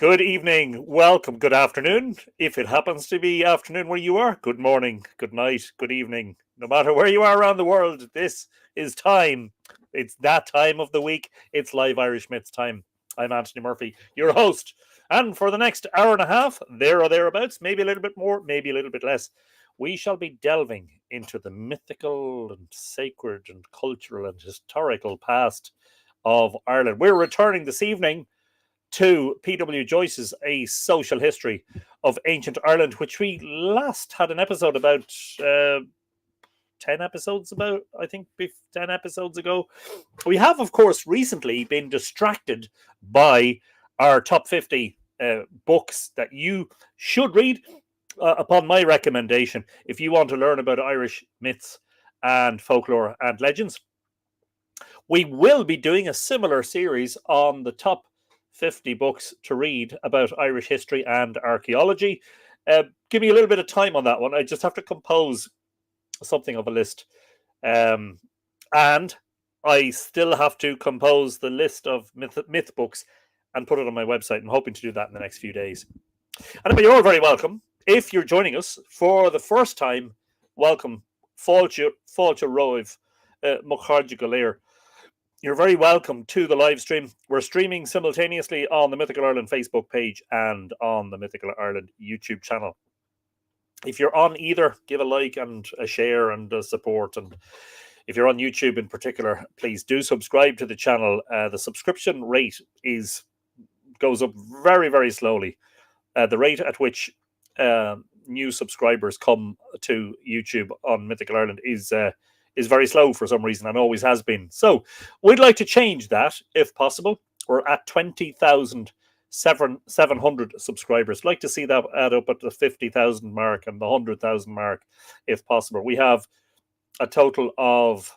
Good evening, welcome, good afternoon. If it happens to be afternoon where you are, good morning, good night, good evening. No matter where you are around the world, this is time. It's that time of the week. It's live Irish Myths time. I'm Anthony Murphy, your host. And for the next hour and a half, there or thereabouts, maybe a little bit more, maybe a little bit less, we shall be delving into the mythical and sacred and cultural and historical past of Ireland. We're returning this evening to P.W. Joyce's A Social History of Ancient Ireland, which we last had an episode about 10 episodes about, I think 10 episodes ago. We have, of course, recently been distracted by our top 50 books that you should read upon my recommendation if you want to learn about Irish myths and folklore and legends. We will be doing a similar series on the top 50 books to read about Irish history and archaeology. Give me a little bit of time on that one. I just have to compose something of a list. And I still have to compose the list of myth books and put it on my website. I'm hoping to do that in the next few days. And you're all very welcome. If you're joining us for the first time, welcome. Fáilte Roimh, Muchairde go léir. You're very welcome to the live stream. We're streaming simultaneously on the Mythical Ireland Facebook page and on the Mythical Ireland YouTube channel. If you're on either, give a like and a share and a support. And if you're on YouTube in particular, please do subscribe to the channel. The subscription rate goes up very, very slowly. The rate at which new subscribers come to YouTube on Mythical Ireland is very slow for some reason and always has been. So we'd like to change that if possible. We're at 20,700 subscribers. I'd like to see that add up at the 50,000 mark and the 100,000 mark if possible. We have a total of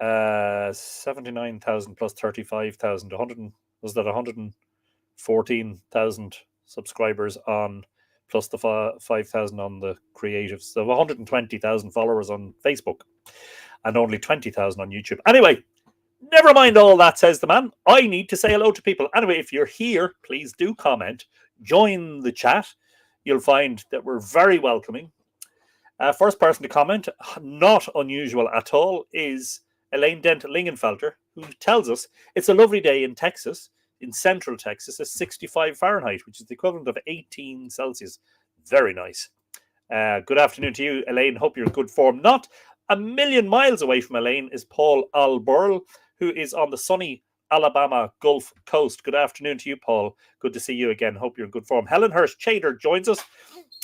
79,000 plus 35,000. 114,000 subscribers on, plus the 5,000 on the creatives. So 120,000 followers on Facebook and only 20,000 on YouTube. Anyway, never mind all that, says the man. I need to say hello to people. Anyway, if you're here, please do comment. Join the chat. You'll find that we're very welcoming. First person to comment, not unusual at all, is Elaine Dent Lingenfelter, who tells us it's a lovely day in Texas. In central Texas, is 65 Fahrenheit, which is the equivalent of 18 Celsius. Very nice. Good afternoon to you, Elaine. Hope you're in good form. Not a million miles away from Elaine is Paul Alburl, who is on the sunny Alabama Gulf Coast. Good afternoon to you, Paul. Good to see you again. Hope you're in good form. Helen Hirsch Chader joins us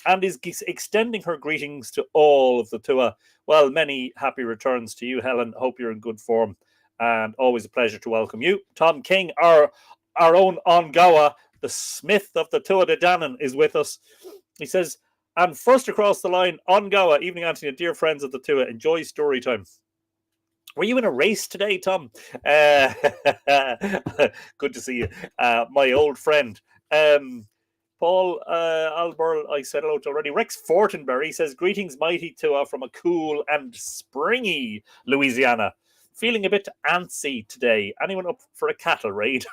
and is extending her greetings to all of the Tua. Well, many happy returns to you, Helen. Hope you're in good form. And always a pleasure to welcome you. Tom King, our own Ongawa, the Smith of the Tua de Danann, is with us. He says, and first across the line, Ongawa, evening, Anthony, dear friends of the Tua, enjoy story time. Were you in a race today, Tom? Good to see you. My old friend. Paul Alburl, I said hello to already. Rex Fortenberry says, greetings, mighty Tua, from a cool and springy Louisiana. Feeling a bit antsy today. Anyone up for a cattle raid?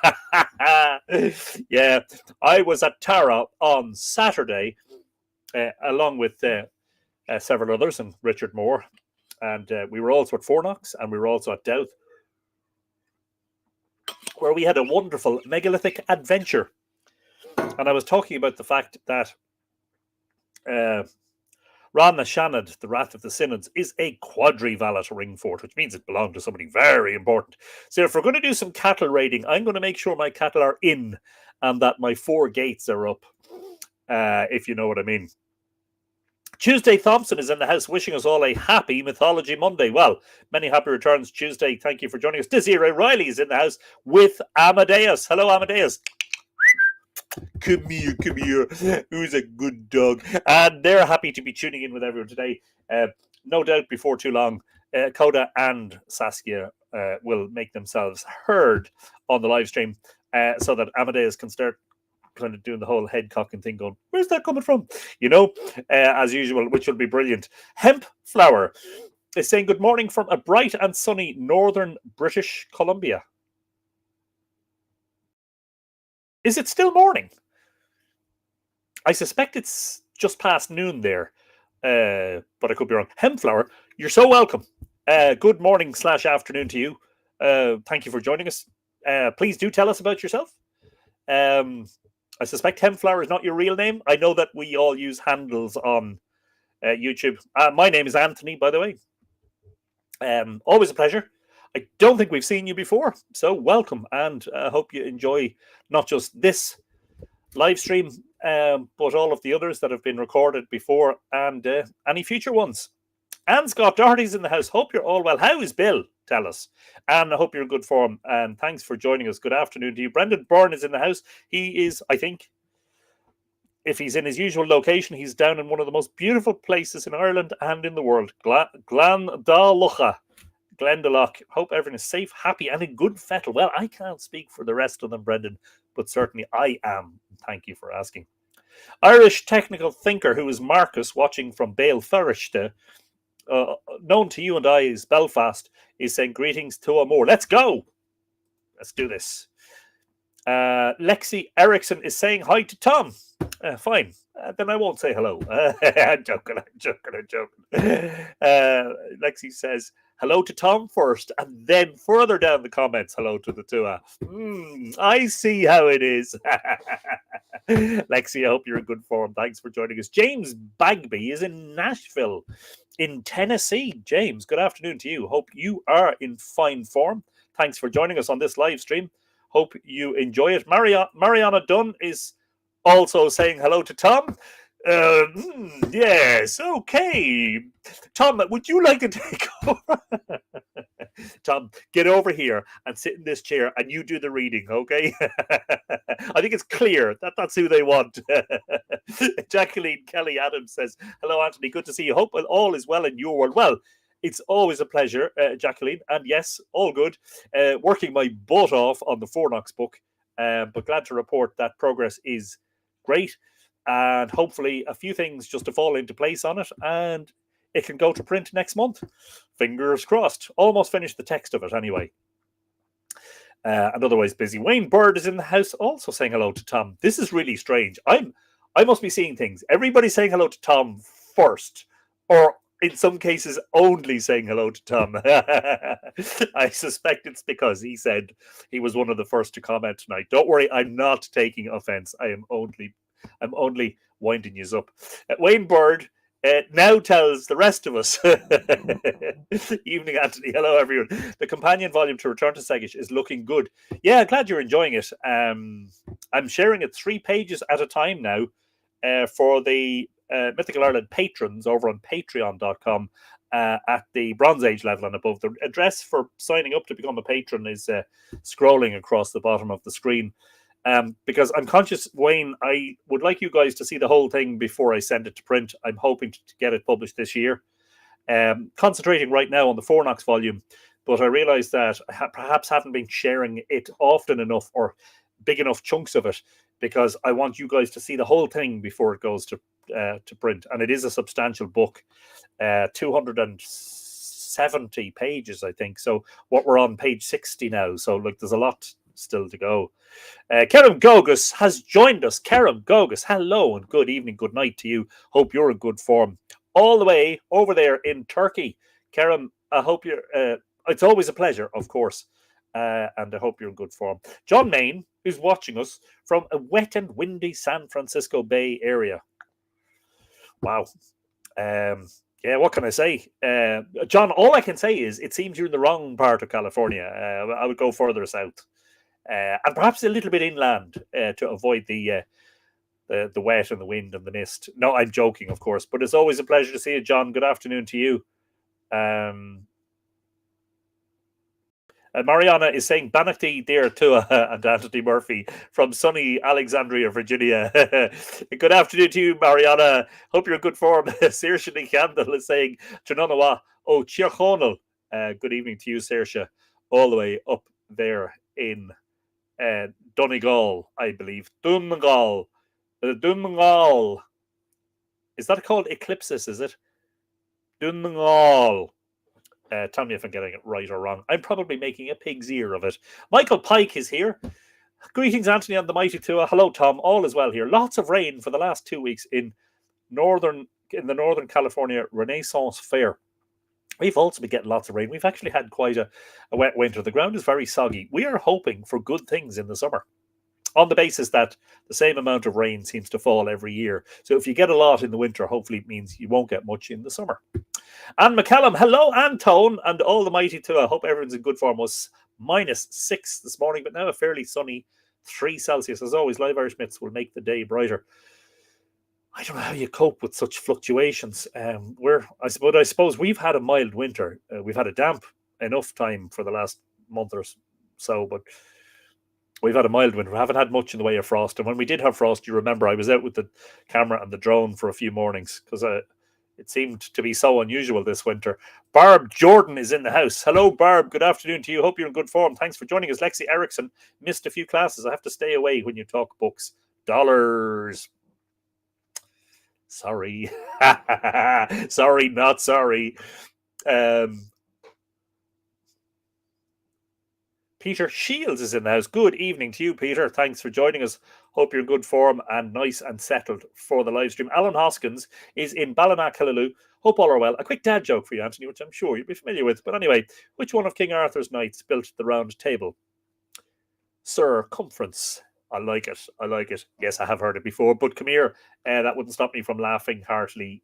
Yeah, I was at Tara on Saturday, along with several others and Richard Moore. And we were also at Fornox and we were also at Douth, where we had a wonderful megalithic adventure. And I was talking about the fact that Ran na Shanad, the Wrath of the Synods, is a quadrivalent ring fort, which means it belonged to somebody very important. So if we're going to do some cattle raiding, I'm going to make sure my cattle are in and that my 4 gates are up, if you know what I mean. Tuesday Thompson is in the house wishing us all a happy Mythology Monday. Well, many happy returns, Tuesday. Thank you for joining us. Desiree Riley is in the house with Amadeus. Hello, Amadeus. Come here. Who's a good dog? And they're happy to be tuning in with everyone today. No doubt before too long, Coda and Saskia will make themselves heard on the live stream so that Amadeus can start kind of doing the whole head cocking thing going, where's that coming from? You know, as usual, which will be brilliant. Hemp Flower is saying good morning from a bright and sunny northern British Columbia. Is it still morning? I suspect it's just past noon there, but I could be wrong. Hemflower, you're so welcome. Good morning / afternoon to you. Thank you for joining us. Please do tell us about yourself. I suspect Hemflower is not your real name. I know that we all use handles on YouTube. My name is Anthony, by the way. Always a pleasure. I don't think we've seen you before, so welcome, and I hope you enjoy not just this live stream, but all of the others that have been recorded before and any future ones. And Scott Doherty's in the house. Hope you're all well. How is Bill? Tell us. And I hope you're in good form. And thanks for joining us. Good afternoon to you. Brendan Byrne is in the house. He is, I think, if he's in his usual location, he's down in one of the most beautiful places in Ireland and in the world, Glendalough. Hope everyone is safe, happy, and in good fettle. Well, I can't speak for the rest of them, Brendan, but certainly I am. Thank you for asking. Irish technical thinker, who is Marcus, watching from Bale Ferrichte, known to you and I as Belfast, is saying greetings to Amor. Let's go. Let's do this. Lexi Erickson is saying hi to Tom. Fine. Then I won't say hello. I'm joking. Lexi says hello to Tom first, and then further down the comments, hello to the Tua. I see how it is. Lexi, I hope you're in good form. Thanks for joining us. James Bagby is in Nashville, in Tennessee. James, good afternoon to you. Hope you are in fine form. Thanks for joining us on this live stream. Hope you enjoy it. Mariana Dunn is also saying hello to Tom. Yes, okay. Tom, would you like to take over? Tom, get over here and sit in this chair and you do the reading, okay? I think it's clear that that's who they want. Jacqueline Kelly Adams says, hello, Anthony. Good to see you. Hope all is well in your world. Well, it's always a pleasure, Jacqueline. And yes, all good. Working my butt off on the Fornox book, but glad to report that progress is great. And hopefully a few things just to fall into place on it. And it can go to print next month. Fingers crossed. Almost finished the text of it anyway. And otherwise busy. Wayne Bird is in the house also saying hello to Tom. This is really strange. I must be seeing things. Everybody's saying hello to Tom first. Or in some cases only saying hello to Tom. I suspect it's because he said he was one of the first to comment tonight. Don't worry, I'm not taking offense. I'm only winding you up. Wayne Bird now tells the rest of us. Evening, Anthony. Hello, everyone. The companion volume to Return to Segish is looking good. Yeah, glad you're enjoying it. I'm sharing it 3 pages at a time now for the Mythical Ireland patrons over on patreon.com at the Bronze Age level and above. The address for signing up to become a patron is scrolling across the bottom of the screen. Because I'm conscious, Wayne, I would like you guys to see the whole thing before I send it to print. I'm hoping to get it published this year. Concentrating right now on the Fornox volume, but I realize that I perhaps haven't been sharing it often enough or big enough chunks of it, because I want you guys to see the whole thing before it goes to print. And it is a substantial book, 270 pages, I think. So what we're on page 60 now. So like there's a lot still to go. Kerem Gogus has joined us. Kerem Gogus, hello and good evening, good night to you. Hope you're in good form. All the way over there in Turkey. Kerem, I hope you're... it's always a pleasure, of course. And I hope you're in good form. John Main, who's watching us from a wet and windy San Francisco Bay area. Wow. Yeah, what can I say? John, all I can say is it seems you're in the wrong part of California. I would go further south. And perhaps a little bit inland to avoid the wet and the wind and the mist. No, I'm joking, of course. But it's always a pleasure to see you, John. Good afternoon to you. Mariana is saying Banachty dear to and Anthony Murphy from sunny Alexandria, Virginia. Good afternoon to you, Mariana. Hope you're in good form. Saoirse Candle is saying Trinonawa O Chiarchonal. Good evening to you, Saoirse, all the way up there in Donegal, I believe. Donegal. Donegal. Is that called eclipsis, is it? Donegal. Tell me if I'm getting it right or wrong. I'm probably making a pig's ear of it. Michael Pike is here. Greetings, Anthony and the Mighty Tua. Hello, Tom. All is well here. Lots of rain for the last 2 weeks in the Northern California Renaissance Fair. We've also been getting lots of rain. We've actually had quite a wet winter. The ground is very soggy. We are hoping for good things in the summer on the basis that the same amount of rain seems to fall every year. So if you get a lot in the winter, hopefully it means you won't get much in the summer. Anne McCallum, hello, Antone, and all the Mighty Tua. I hope everyone's in good form. Was -6 this morning, but now a fairly sunny 3 Celsius. As always, Live Irish Myths will make the day brighter. I don't know how you cope with such fluctuations. I suppose we've had a mild winter. We've had a damp enough time for the last month or so, but we've had a mild winter. We haven't had much in the way of frost. And when we did have frost, you remember I was out with the camera and the drone for a few mornings because it seemed to be so unusual this winter. Barb Jordan is in the house. Hello, Barb. Good afternoon to you. Hope you're in good form. Thanks for joining us. Lexi Erickson missed a few classes. I have to stay away when you talk books. Dollars. Sorry. Sorry, not sorry. Peter Shields is in the house. Good evening to you, Peter. Thanks for joining us. Hope you're in good form and nice and settled for the live stream. Alan Hoskins is in Ballinacallaloo. Hope all are well. A quick dad joke for you, Anthony, which I'm sure you'll be familiar with. But anyway, which one of King Arthur's knights built the round table? Circumference. I like it. I like it. Yes, I have heard it before. But come here. That wouldn't stop me from laughing heartily,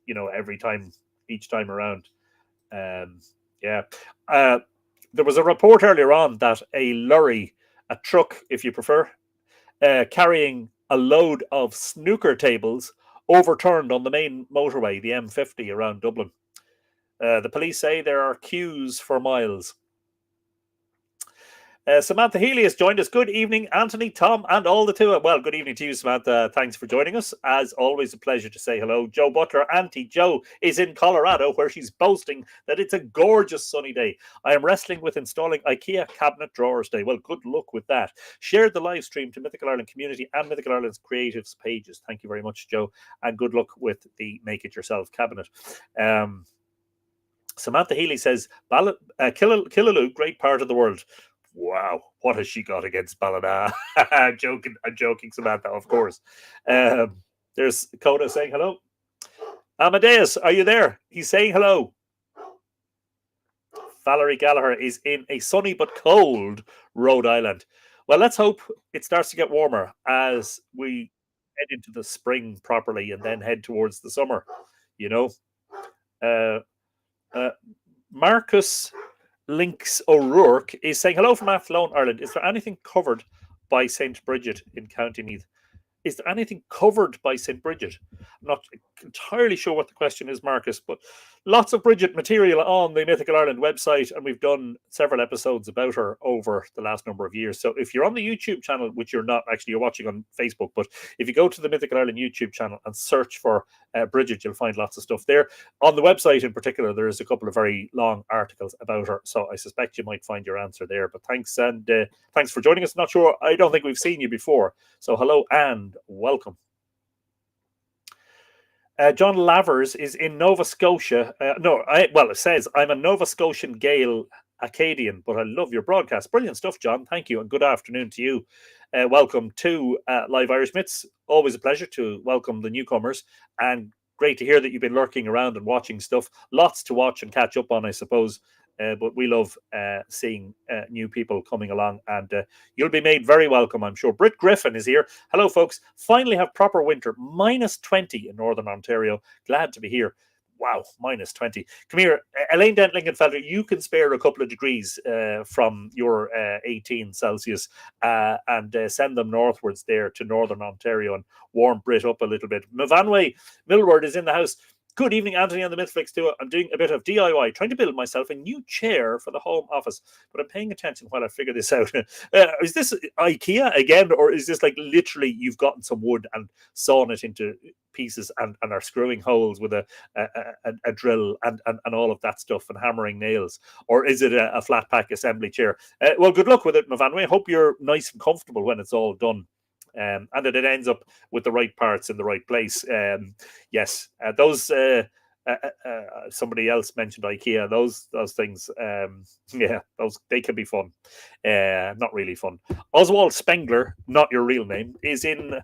each time around. Yeah. There was a report earlier on that a lorry, a truck, if you prefer, carrying a load of snooker tables overturned on the main motorway, the M50 around Dublin. The police say there are queues for miles. Samantha Healy has joined us. Good evening, Anthony, Tom, and all the two. Well, good evening to you, Samantha. Thanks for joining us. As always, a pleasure to say hello. Joe Butler, Auntie Joe, is in Colorado, where she's boasting that it's a gorgeous sunny day. I am wrestling with installing IKEA cabinet drawers today. Well, good luck with that. Share the live stream to Mythical Ireland community and Mythical Ireland's creatives pages. Thank you very much, Joe, and good luck with the Make It Yourself cabinet. Samantha Healy says, Killaloo, great part of the world. Wow, what has she got against Ballina? I'm joking, Samantha, of course. There's Coda saying hello. Amadeus, are you there? He's saying hello. Valerie Gallagher is in a sunny but cold Rhode Island. Well, let's hope it starts to get warmer as we head into the spring properly and then head towards the summer, Marcus Lynx O'Rourke is saying, hello from Athlone, Ireland. Is there anything covered by St. Bridget in County Meath? Is there anything covered by St. Bridget? I'm not entirely sure what the question is, Marcus, but lots of Bridget material on the Mythical Ireland website, and we've done several episodes about her over the last number of years. So if you're on the YouTube channel, which you're not, actually, you're watching on Facebook, but if you go to the Mythical Ireland YouTube channel and search for Bridget, you'll find lots of stuff there. On the website in particular, there's a couple of very long articles about her, so I suspect you might find your answer there. But thanks, and thanks for joining us. Not sure, I don't think we've seen you before, so hello and welcome. John Lavers is in Nova Scotia. It says, I'm a Nova Scotian Gael Acadian, but I love your broadcast. Brilliant stuff, John. Thank you, and good afternoon to you. Welcome to Live Irish Myths. Always a pleasure to welcome the newcomers, and great to hear that you've been lurking around and watching stuff. Lots to watch and catch up on, I suppose. But we love seeing new people coming along, and you'll be made very welcome, I'm sure. Britt Griffin is here. Hello, folks. Finally have proper winter. -20 in Northern Ontario. Glad to be here. Wow, -20. Come here, Elaine Dent-Lingenfelder, you can spare a couple of degrees from your 18 Celsius and send them northwards there to Northern Ontario and warm Brit up a little bit. Mvanway Millward is in the house. Good evening, Anthony, on the Mythflix too. I'm doing a bit of DIY, trying to build myself a new chair for the home office, but I'm paying attention while I figure this out. Is this IKEA again, or is this like literally you've gotten some wood and sawn it into pieces and are screwing holes with a drill and all of that stuff and hammering nails? Or is it a flat pack assembly chair? Well, good luck with it, Mavanway. I hope you're nice and comfortable when it's all done. And that it ends up with the right parts in the right place. Yes, those Somebody else mentioned IKEA. Those things, yeah, those they can be fun. Not really fun. Oswald Spengler, not your real name, is in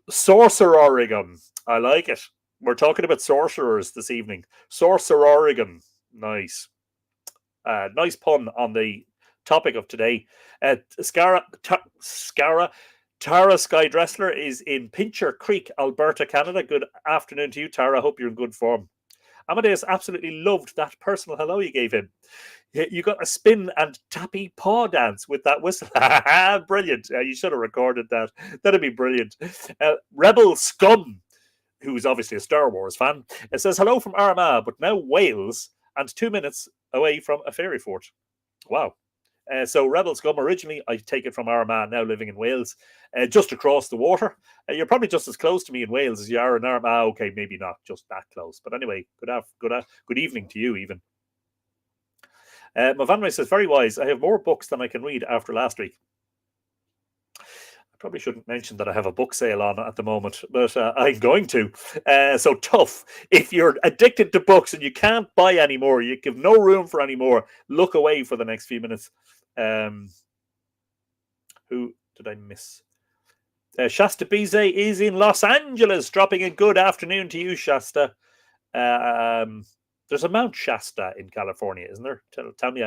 Sorcerer, Oregon. I like it. We're talking about sorcerers this evening. Sorcerer, Oregon. Nice. Nice pun on the topic of today. Scara Tara Sky Dressler is in Pincher Creek, Alberta, Canada. Good afternoon to you, Tara. Hope you're in good form. Amadeus absolutely loved that personal hello you gave him. You got a spin and tappy paw dance with that whistle. Brilliant. You should have recorded that. That'd be brilliant. Rebel Scum, who's obviously a Star Wars fan, it says hello from Armagh, but now Wales and 2 minutes away from a fairy fort. Wow. So Rebel Scum, originally, I take it from Armagh, now living in Wales, just across the water. You're probably just as close to me in Wales as you are in Armagh. Okay, maybe not just that close. But anyway, good evening to you, even. Mavanray says, very wise. I have more books than I can read after last week. I probably shouldn't mention that I have a book sale on at the moment, but I'm going to. So tough. If you're addicted to books and you can't buy any more, you give no room for any more, look away for the next few minutes. Who did I miss? Shasta Bize is in Los Angeles, dropping a good afternoon to you, Shasta. There's a Mount Shasta in California, isn't there? Tell me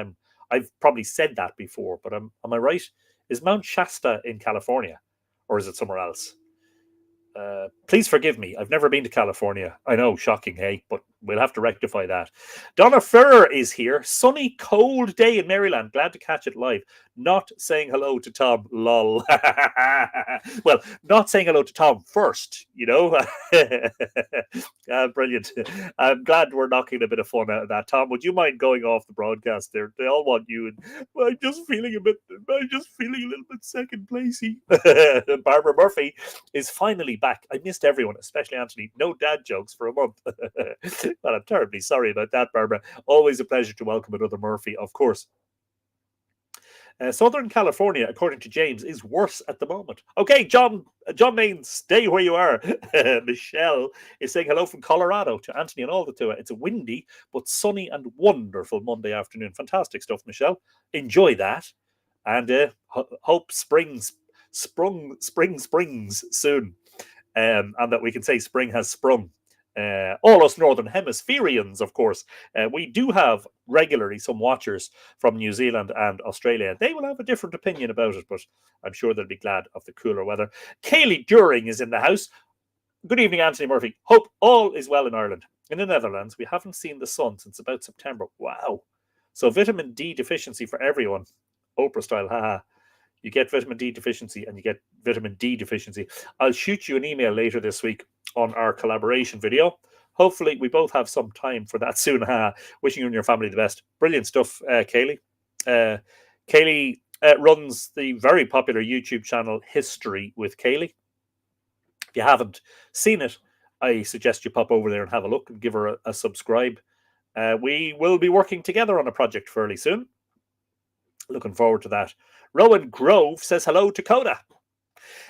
I've probably said that before, but am I right? Is Mount Shasta in California, or is it somewhere else? Please forgive me. I've never been to California. I know, shocking, hey, but we'll have to rectify that. Donna Ferrer is here. Sunny, cold day in Maryland. Glad to catch it live. Not saying hello to Tom. Lol. Well, not saying hello to Tom first, you know. Brilliant. I'm glad we're knocking a bit of fun out of that. Tom, would you mind going off the broadcast there? They all want you, and I'm just feeling a little bit second placey. Barbara Murphy is finally back. I missed everyone, especially Anthony. No dad jokes for a month. Well, I'm terribly sorry about that, Barbara. Always a pleasure to welcome another Murphy, of course. Southern California, according to James, is worse at the moment. Okay, John Main, stay where you are. Michelle is saying hello from Colorado to Anthony and all the two. It's a windy but sunny and wonderful Monday afternoon. Fantastic stuff, Michelle. Enjoy that, and hope spring springs soon, and that we can say spring has sprung. All us Northern Hemispherians, of course. We do have regularly some watchers from New Zealand and Australia. They will have a different opinion about it, but I'm sure they'll be glad of the cooler weather. Kaylee During is in the house. Good evening, Anthony Murphy. Hope all is well in Ireland. In the Netherlands, we haven't seen the sun since about September. Wow. So vitamin D deficiency for everyone. Oprah style, haha. You get vitamin D deficiency and you get vitamin D deficiency. I'll shoot you an email later this week on our collaboration video. Hopefully, we both have some time for that soon. Wishing you and your family the best. Brilliant stuff, Kaylee. Kaylee runs the very popular YouTube channel History with Kaylee. If you haven't seen it, I suggest you pop over there and have a look and give her a subscribe. We will be working together on a project fairly soon. Looking forward to that. Rowan Grove says hello to Coda.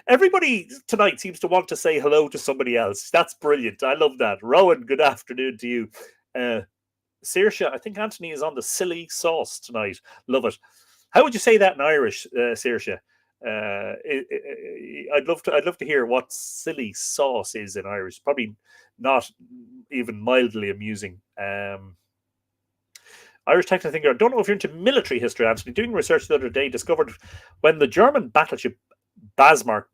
Everybody tonight seems to want to say hello to somebody else. That's brilliant. I love that. Rowan, good afternoon to you. Saoirse, I think Anthony is on the silly sauce tonight. Love it. How would you say that in Irish, Saoirse? I'd love to hear what silly sauce is in Irish. Probably not even mildly amusing. Irish Techno Thinker. I don't know if you're into military history, Anthony. Doing research the other day, discovered when the German battleship Bismarck,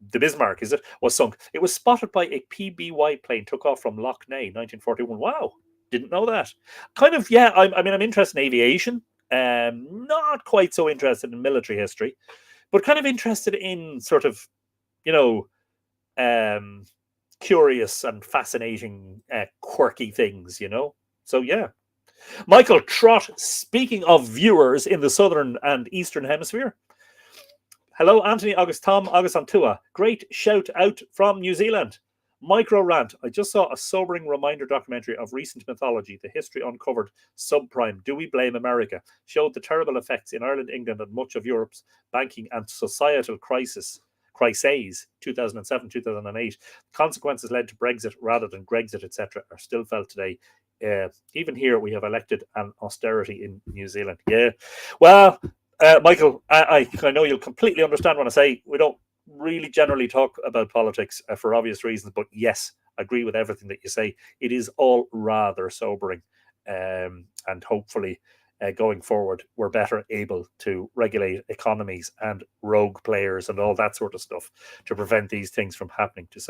was sunk. It was spotted by a PBY plane took off from Lough Neagh, 1941. Wow, didn't know that. Kind of, yeah. I'm interested in aviation. Not quite so interested in military history, but kind of interested in sort of, curious and fascinating, quirky things. So yeah. Michael Trott, speaking of viewers in the southern and eastern hemisphere. Hello, Anthony, August, Tom, August Antua. Great shout out from New Zealand. Micro rant. I just saw a sobering reminder documentary of recent mythology, The History Uncovered, Subprime, Do We Blame America? Showed the terrible effects in Ireland, England, and much of Europe's banking and societal crisis. crises, 2007, 2008. Consequences led to Brexit rather than Grexit, etc., are still felt today. Even here, we have elected an austerity in New Zealand. Yeah. Well, Michael, I know you'll completely understand when I say we don't really generally talk about politics for obvious reasons, but yes, I agree with everything that you say. It is all rather sobering, and hopefully going forward we're better able to regulate economies and rogue players and all that sort of stuff to prevent these things from happening to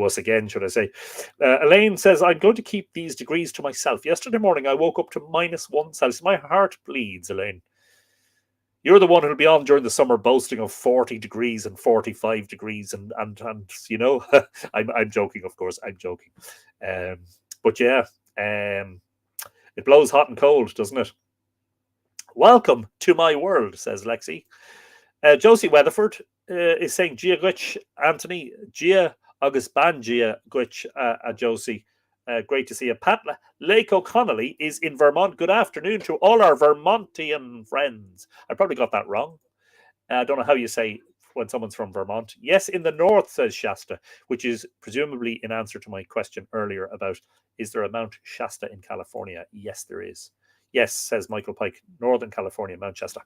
us again, should I say. Elaine says, I'm going to keep these degrees to myself. Yesterday morning I woke up to -1 Celsius. My heart bleeds, Elaine. You're the one who'll be on during the summer boasting of 40 degrees and 45 degrees and you know, I'm joking, of course, I'm joking. But yeah, it blows hot and cold, doesn't it? Welcome to my world, says Lexi. Josie Weatherford is saying, Gia Gwitch, Anthony, Gia August Ban Gia Gwitch, Josie. Great to see you. Pat Lake O'Connolly is in Vermont. Good afternoon to all our Vermontian friends. I probably got that wrong. I don't know how you say when someone's from Vermont. Yes, in the north, says Shasta, which is presumably in answer to my question earlier about, is there a Mount Shasta in California? Yes, there is. Yes, says Michael Pike, Northern California, Mount Shasta.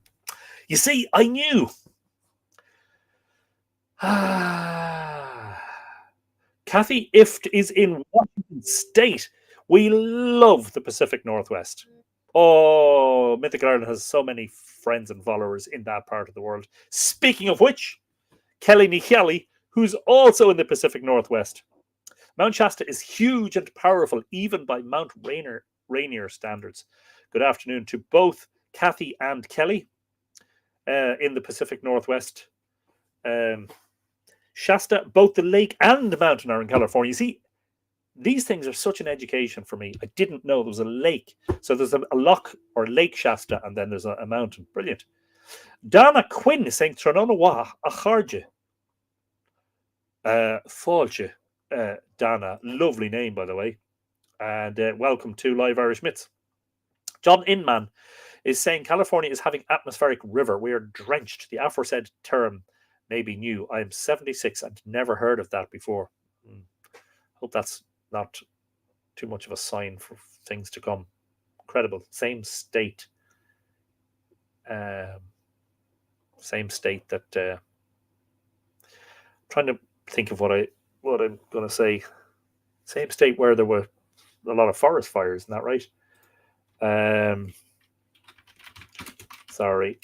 You see, I knew. Kathy Ift is in Washington State. We love the Pacific Northwest. Oh, Mythical Ireland has so many friends and followers in that part of the world. Speaking of which, Kelly Nicheli, who's also in the Pacific Northwest. Mount Shasta is huge and powerful, even by Mount Rainier standards. Good afternoon to both Kathy and Kelly in the Pacific Northwest. Shasta, both the lake and the mountain are in California. You see, these things are such an education for me. I didn't know there was a lake. So there's a loch or Lake Shasta, and then there's a mountain. Brilliant. Donna Quinn is saying, Trononawa, Acharge. Fáilte, Donna. Lovely name, by the way. And welcome to Live Irish Myths. John Inman is saying, California is having atmospheric river. We are drenched. The aforesaid term may be new. I am 76 and never heard of that before. Hope that's not too much of a sign for things to come. Incredible. Same state. Same state that trying to think of what I'm going to say. Same state where there were a lot of forest fires, isn't that right? Sorry.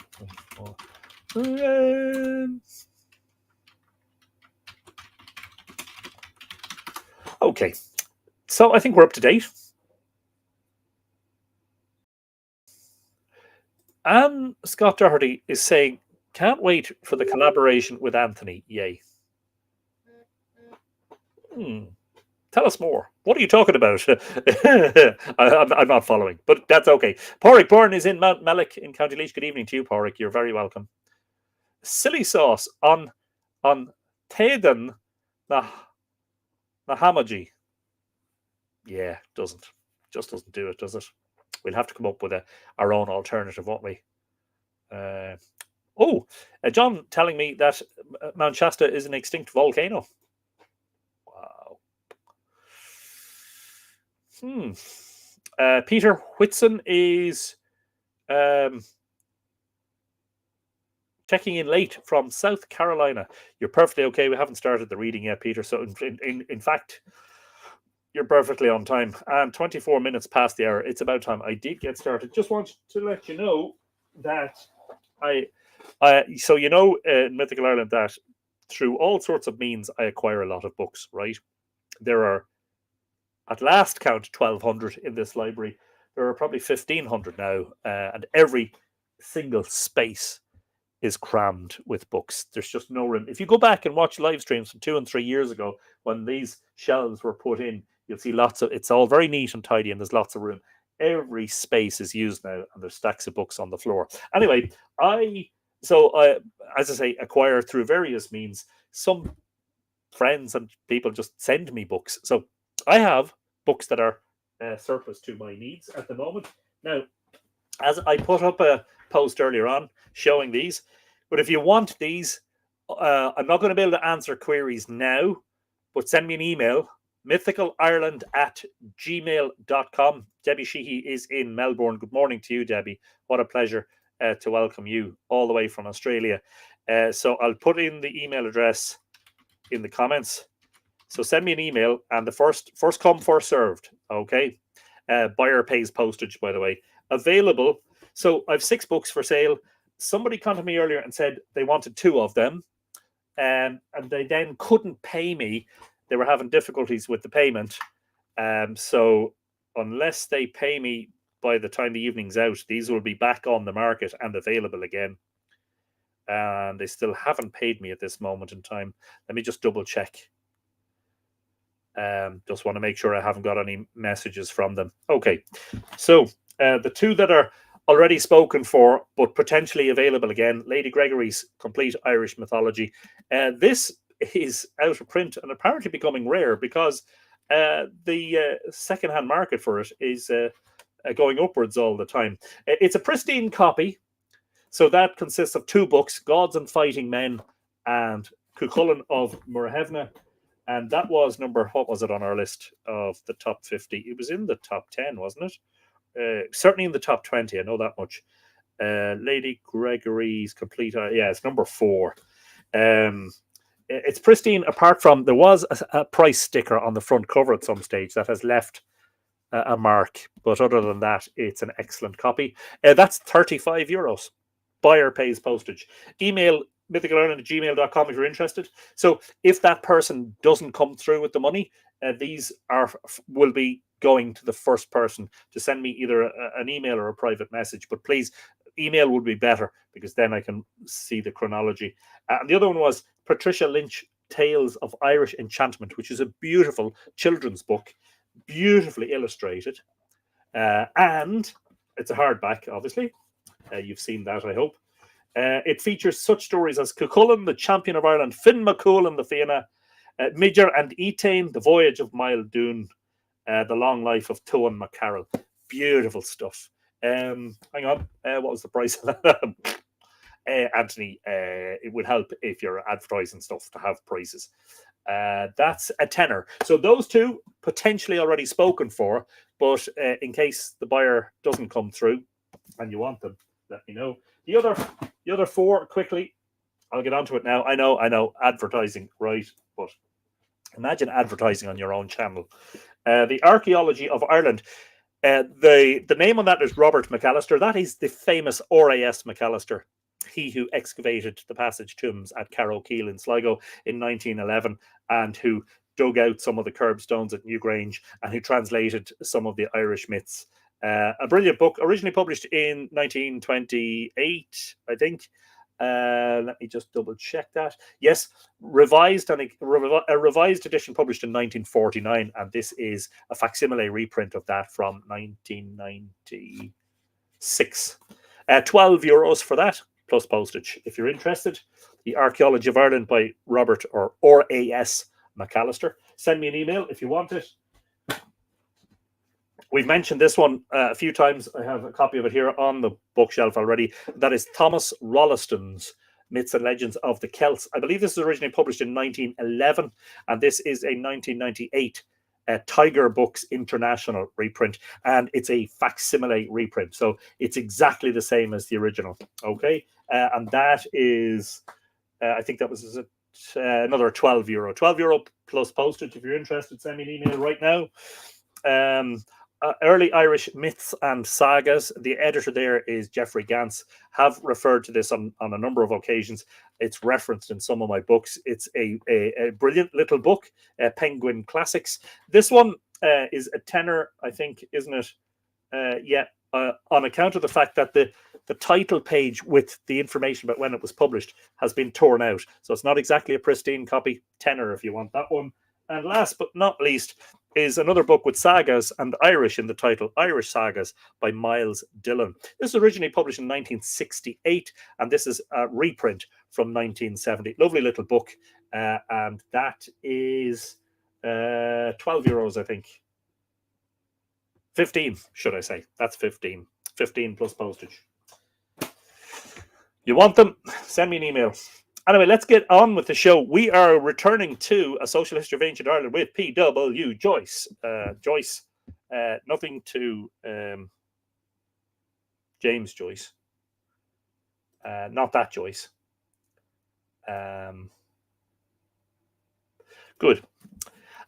Okay, so I think we're up to date. Anne Scott Doherty is saying, can't wait for the collaboration with Anthony. Yay. Tell us more. What are you talking about? I'm not following, but that's okay. Porrick Bourne is in Mount Mellick in County Laois. Good evening to you, Porrick. You're very welcome. Silly sauce on Taden na Hamaji. Yeah, just doesn't do it, does it? We'll have to come up with our own alternative, won't we? John telling me that Mount Shasta is an extinct volcano. Wow. Peter Whitson is checking in late from South Carolina. You're perfectly okay. We haven't started the reading yet, Peter. So in fact, you're perfectly on time. And 24 minutes past the hour. It's about time. I did get started. Just want to let you know that so you know in Mythical Ireland that through all sorts of means I acquire a lot of books, right? There are, at last count, 1,200 in this library. There are probably 1,500 now, and every single space is crammed with books. There's just no room. If you go back and watch live streams from 2 and 3 years ago when these shelves were put in, you'll see it's all very neat and tidy, and there's lots of room. Every space is used now, and there's stacks of books on the floor. Anyway, as I say, acquire through various means. Some friends and people just send me books. So I have books that are surplus to my needs at the moment. Now, as I put up a post earlier on showing these, but if you want these, I'm not going to be able to answer queries now, but send me an email, mythicalireland@gmail.com. Debbie Sheehy is in Melbourne. Good morning to you, Debbie. What a pleasure to welcome you all the way from Australia. So I'll put in the email address in the comments. So send me an email, and the first come, first served. Okay. Buyer pays postage, by the way. Available. So I've 6 books for sale. Somebody contacted me earlier and said they wanted 2 of them, and they then couldn't pay me. They were having difficulties with the payment. So unless they pay me by the time the evening's out, these will be back on the market and available again. And they still haven't paid me at this moment in time. Let me just double check. Just want to make sure I haven't got any messages from them. Okay, so the 2 that are already spoken for, but potentially available again, Lady Gregory's Complete Irish Mythology. This is out of print and apparently becoming rare because the secondhand market for it is going upwards all the time. It's a pristine copy. So that consists of 2 books, Gods and Fighting Men and Cuchulainn of Muirhevna. And that was what was it on our list of the top 50? It was in the top 10, wasn't it? Certainly in the top 20, I know that much. Lady Gregory's Complete, it's number 4. It's pristine, apart from there was a price sticker on the front cover at some stage that has left a mark. But other than that, it's an excellent copy. That's €35. Buyer pays postage. Email mythicalireland@gmail.com if you're interested. So if that person doesn't come through with the money, these will be going to the first person to send me either an email or a private message. But please, email would be better because then I can see the chronology. And the other one was Patricia Lynch, Tales of Irish Enchantment, which is a beautiful children's book, beautifully illustrated. And it's a hardback, obviously. You've seen that, I hope. It features such stories as Cuchulainn, the Champion of Ireland, Finn McCool and the Fianna, Midger and Etain, The Voyage of Mild Doon, The Long Life of Tuan MacCarroll. Beautiful stuff. Hang on, what was the price of that? Anthony, it would help if you're advertising stuff to have prices. That's a tenner. So those 2 potentially already spoken for, but in case the buyer doesn't come through and you want them, let me know. The other 4, quickly, I'll get onto it now. I know, advertising, right? But imagine advertising on your own channel. The Archaeology of Ireland. The name on that is Robert McAllister. That is the famous RAS McAllister, he who excavated the passage tombs at Carrowkeel in Sligo in 1911, and who dug out some of the curbstones at Newgrange, and who translated some of the Irish myths. A brilliant book, originally published in 1928, I think. Let me just double check that. Yes, a revised edition published in 1949, and this is a facsimile reprint of that from 1996. €12 for that, plus postage. If you're interested, The Archaeology of Ireland by Robert or RAS McAllister. Send me an email if you want it. We've mentioned this one a few times. I have a copy of it here on the bookshelf already. That is Thomas Rolliston's Myths and Legends of the Celts. I believe this was originally published in 1911, and this is a 1998 Tiger Books International reprint, and it's a facsimile reprint. So it's exactly the same as the original. Okay, and that is, I think that was another €12. €12 plus postage. If you're interested, send me an email right now. Early Irish Myths and Sagas. The editor there is Geoffrey Gantz. Have referred to this on a number of occasions. It's referenced in some of my books. It's a brilliant little book, Penguin Classics. This one is a tenner, I think, isn't it? On account of the fact that the title page with the information about when it was published has been torn out. So it's not exactly a pristine copy. Tenner if you want that one. And last but not least is another book with sagas and Irish in the title, Irish Sagas by Miles Dillon. This was originally published in 1968, and this is a reprint from 1970. Lovely little book, and that is €12, I think. 15, should I say. That's 15. 15 plus postage. You want them? Send me an email. Anyway, let's get on with the show. We are returning to A Social History of Ancient Ireland with P.W. Joyce. Joyce, nothing to James Joyce. Not that Joyce. Good.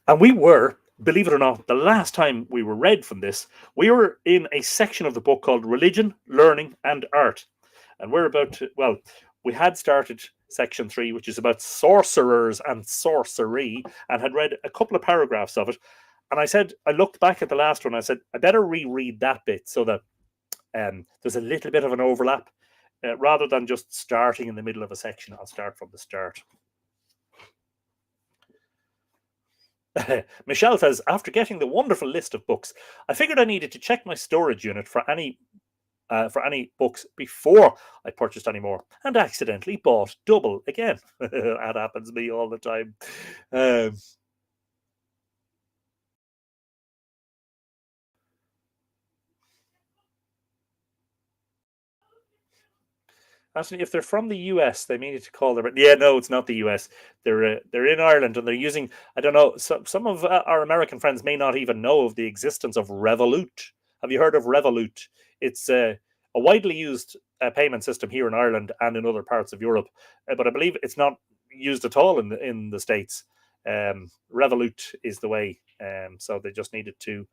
And we were, believe it or not, the last time we were read from this, we were in a section of the book called Religion, Learning and Art. And we're about to, well, we had started section 3, which is about sorcerers and sorcery, and had read a couple of paragraphs of it. And I said, I looked back at the last one, I said, I better reread that bit so that there's a little bit of an overlap. Rather than just starting in the middle of a section, I'll start from the start. Michelle says, after getting the wonderful list of books, I figured I needed to check my storage unit for any books before I purchased any more, and accidentally bought double again. That happens to me all the time. Actually, if they're from the US, they mean to call them. Yeah, no, it's not the US. They're in Ireland, and they're using. I don't know. Some of our American friends may not even know of the existence of Revolut. Have you heard of Revolut? It's a widely used payment system here in Ireland and in other parts of Europe, but I believe it's not used at all in the States. Revolut is the way. So they just needed to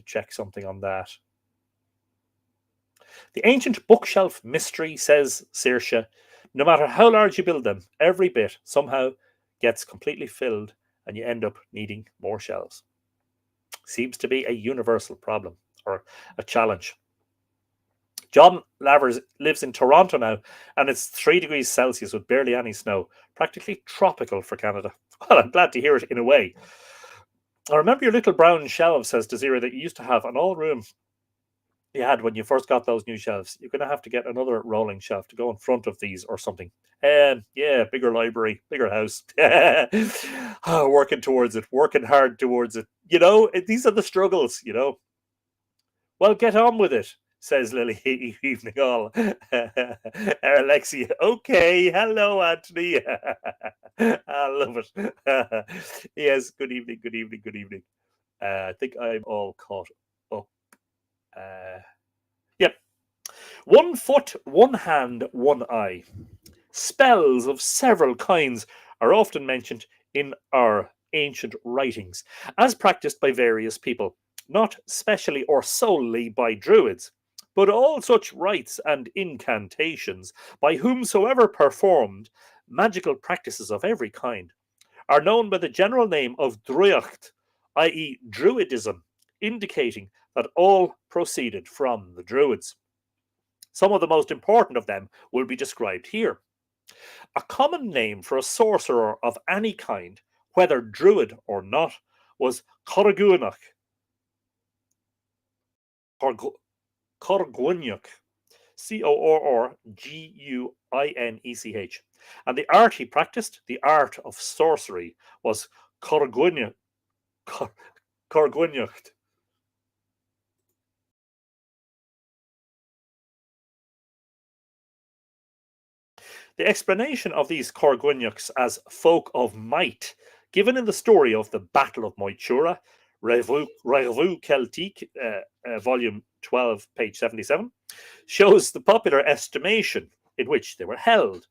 check something on that. The ancient bookshelf mystery, says Saoirse, no matter how large you build them, every bit somehow gets completely filled and you end up needing more shelves. Seems to be a universal problem or a challenge. John Lavers lives in Toronto now, and it's 3 degrees Celsius with barely any snow. Practically tropical for Canada. Well, I'm glad to hear it in a way. I remember your little brown shelves, says Desiree, that you used to have an all room you had when you first got those new shelves. You're going to have to get another rolling shelf to go in front of these or something. Yeah, bigger library, bigger house. Working towards it, working hard towards it. These are the struggles, Well, get on with it, says Lily Evening All. Alexia, okay. Hello, Anthony. I love it. Yes, good evening, good evening, good evening. I think I'm all caught up. Yep. 1 foot, 1 hand, 1 eye. Spells of several kinds are often mentioned in our ancient writings, as practiced by various people, not specially or solely by Druids, but all such rites and incantations by whomsoever performed magical practices of every kind are known by the general name of Druidic, i.e., Druidism, indicating that all proceeded from the Druids. Some of the most important of them will be described here. A common name for a sorcerer of any kind, whether Druid or not, was Corguinach. Corguinach. Corguinech. And the art he practiced, the art of sorcery, was Corguinach. Corguinach. The explanation of these Corguinachs as folk of might, given in the story of the Battle of Moitura, Revue Celtique, volume 12, page 77, shows the popular estimation in which they were held.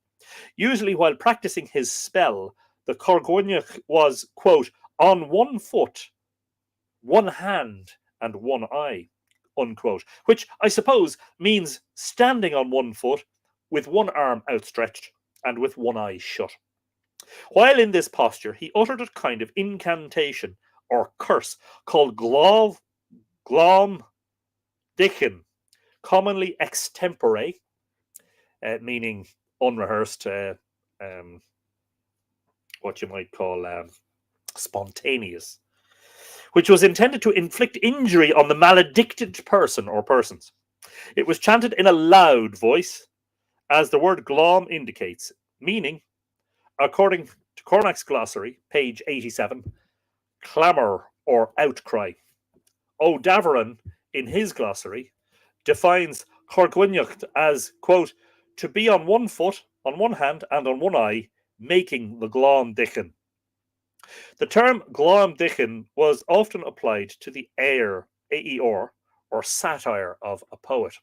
Usually, while practicing his spell, the Corguinach was, quote, on 1 foot, 1 hand, and 1 eye, unquote, which I suppose means standing on 1 foot with 1 arm outstretched and with 1 eye shut. While in this posture, he uttered a kind of incantation or curse called Glom Dichin, commonly extempore, meaning unrehearsed, what you might call spontaneous, which was intended to inflict injury on the maledicted person or persons. It was chanted in a loud voice, as the word glom indicates, meaning, according to Cormac's glossary, page 87, clamour or outcry. O'Daveron, in his glossary, defines Corguinach as, quote, to be on 1 foot, on one hand and on one eye, making the glám dichen. The term glám dichen was often applied to the air, aer, or satire of a poet.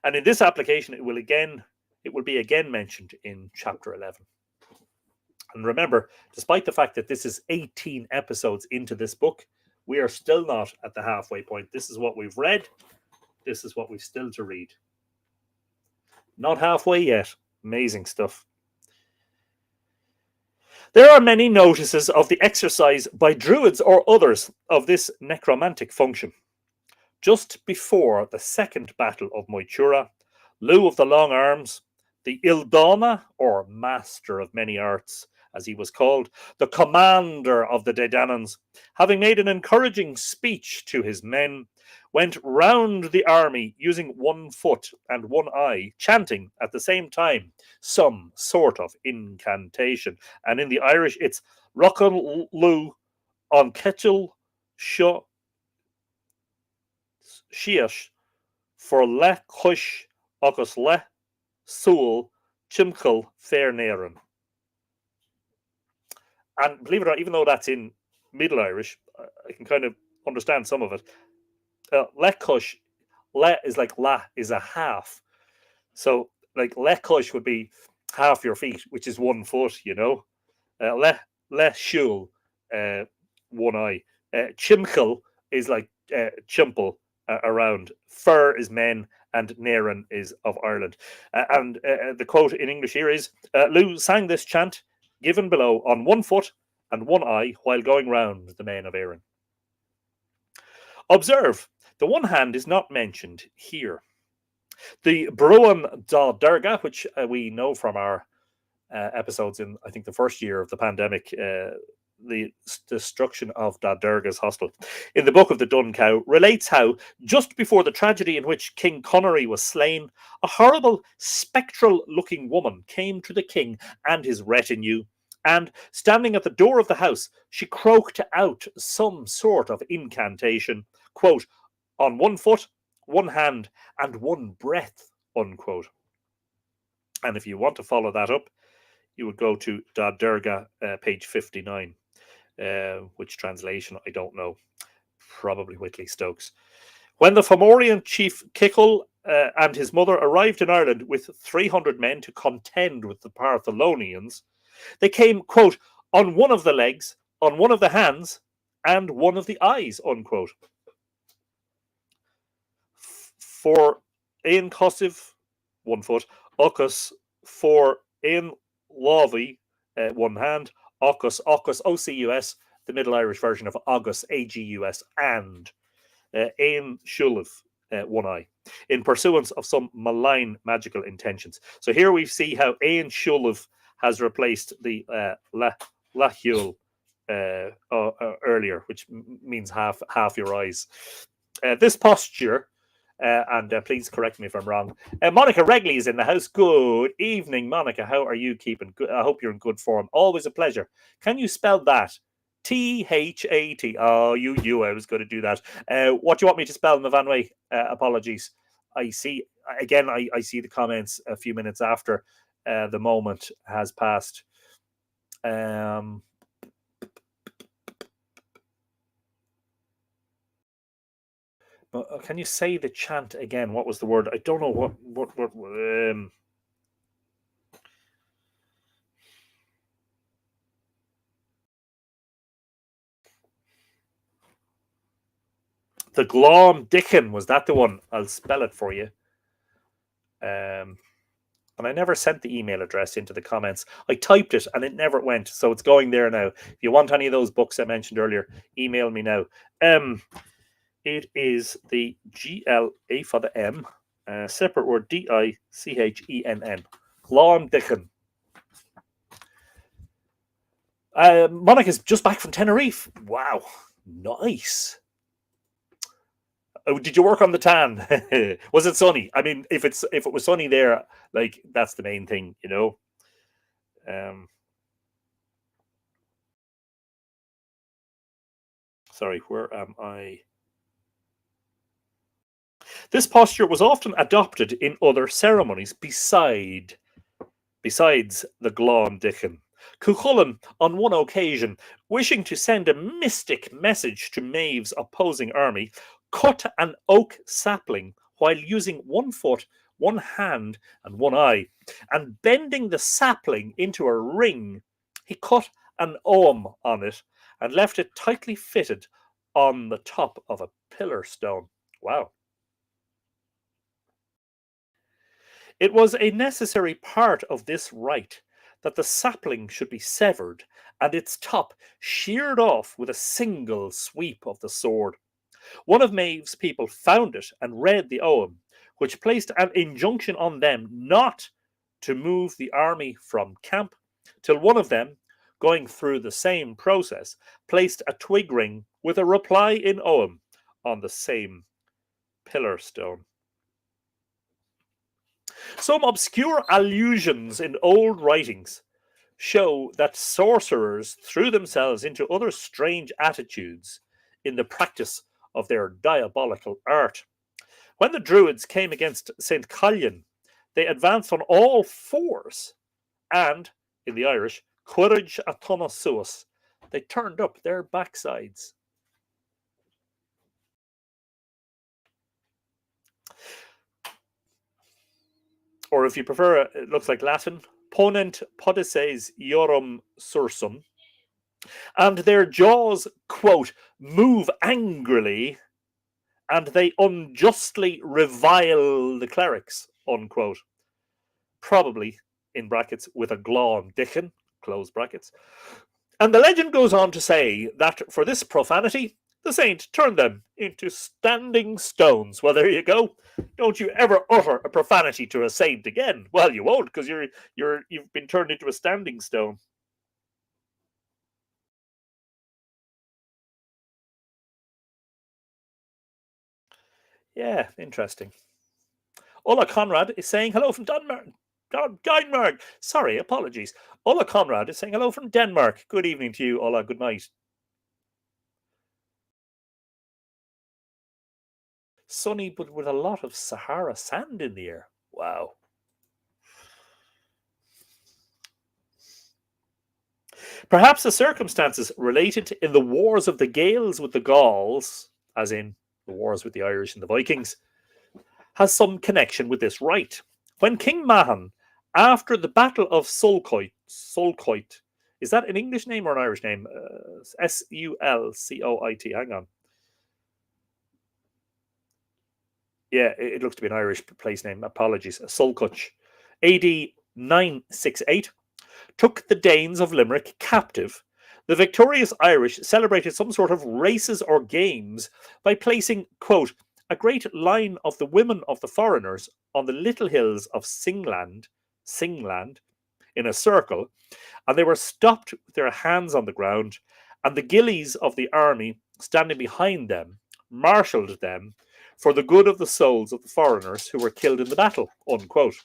And in this application, it will be again mentioned in chapter 11. And remember, despite the fact that this is 18 episodes into this book, we are still not at the halfway point. This is what we've read. This is what we've still to read. Not halfway yet. Amazing stuff. There are many notices of the exercise by Druids or others of this necromantic function. Just before the second battle of Moitura, Lugh of the Long Arms, the Ildana, or Master of Many Arts, as he was called, the commander of the Daedanans, having made an encouraging speech to his men, went round the army using 1 foot and 1 eye, chanting at the same time some sort of incantation. And in the Irish, it's Rockon Lugh on Ketchel Sho Shiash for Le Cush Agus Le Soul Chimkel Fair Nairan. And believe it or not, even though that's in Middle Irish, I can kind of understand some of it. Le Cush, Le is like La is a half. So like Le Cush would be half your feet, which is 1 foot, you know. Le Shul, 1 eye. Chimkel is like chimple around. Fur is men, and Nairan is of Ireland. And the quote in English here is, Lugh sang this chant, given below, on 1 foot and 1 eye, while going round the men of Éireann. Observe, the one hand is not mentioned here. The Bruan da Durga, which we know from our episodes in, I think, the first year of the pandemic, the destruction of Da Durga's hostel, in the Book of the Dun Cow, relates how, just before the tragedy in which King Connery was slain, a horrible, spectral-looking woman came to the king and his retinue, and, standing at the door of the house, she croaked out some sort of incantation, quote, on 1 foot, 1 hand, and 1 breath, unquote. And if you want to follow that up, you would go to Da Durga, page 59. Which translation, I don't know. Probably Whitley Stokes. When the Fomorian chief Kickel and his mother arrived in Ireland with 300 men to contend with the Partholonians, they came, quote, on 1 of the legs, on 1 of the hands, and 1 of the eyes, unquote. For Aon Cosiv, 1 foot, Ocus, for Aon Lavi, 1 hand, Ocus, OCUS, the Middle Irish version of Agus, AGUS, and Aon Shulav, 1 eye, in pursuance of some malign magical intentions. So here we see how Aon Shulav has replaced the Lahul earlier, which means half your eyes. This posture, and please correct me if I'm wrong. Monica Regley is in the house. Good evening, Monica. How are you keeping? I hope you're in good form. Always a pleasure. Can you spell that? T-H-A-T. Oh, you. I was going to do that. What do you want me to spell, Navanway? Apologies. I see. Again, I see the comments a few minutes after the moment has passed. Can you say the chant again? What was the word? I don't know what the glám dichen, was that the one? I'll spell it for you. And I never sent the email address into the comments. I typed it and it never went, so it's going there now. If you want any of those books I mentioned earlier, email me now. It is the GLA for the M, separate word DICHENN. Glám dichen. Monica's just back from Tenerife. Wow, nice. Oh, did you work on the tan? Was it sunny? I mean, if it was sunny there, like, that's the main thing, you know. Sorry, where am I? This posture was often adopted in other ceremonies beside besides the Glán Dichen. Cuchulainn, on one occasion, wishing to send a mystic message to Maeve's opposing army, cut an oak sapling while using one foot, one hand, and one eye, and bending the sapling into a ring, he cut an ogham on it and left it tightly fitted on the top of a pillar stone. Wow. It was a necessary part of this rite that the sapling should be severed and its top sheared off with a single sweep of the sword. One of Maeve's people found it and read the ogham, which placed an injunction on them not to move the army from camp, till one of them, going through the same process, placed a twig ring with a reply in ogham on the same pillar stone. Some obscure allusions in old writings show that sorcerers threw themselves into other strange attitudes in the practice of their diabolical art. When the Druids came against St. Callan, they advanced on all fours and, in the Irish, cuirage a tona suas, they turned up their backsides. Or if you prefer, it looks like Latin, ponent podices iorum sursum, and their jaws, quote, move angrily, and they unjustly revile the clerics, unquote. Probably, in brackets, with a glán dichen, close brackets. And the legend goes on to say that for this profanity, the saint turned them into standing stones. Well, there you go. Don't you ever utter a profanity to a saint again? Well, you won't, because you've been turned into a standing stone. Yeah, interesting. Ola Conrad is saying hello from Denmark. Denmark. Sorry, apologies. Ola Conrad is saying hello from Denmark. Good evening to you, Ola. Good night. Sunny, but with a lot of Sahara sand in the air. Wow. Perhaps the circumstances related in the wars of the Gaels with the Gauls, as in the wars with the Irish and the Vikings, has some connection with this rite. When King Mahan, after the Battle of Sulcoit, is that an English name or an Irish name? Sulcoit. Hang on. Yeah, it looks to be an Irish place name. Apologies. Sulcoch. AD 968 took the Danes of Limerick captive. The victorious Irish celebrated some sort of races or games by placing, quote, a great line of the women of the foreigners on the little hills of Singland, in a circle, and they were stopped with their hands on the ground, and the gillies of the army standing behind them marshalled them for the good of the souls of the foreigners who were killed in the battle, unquote.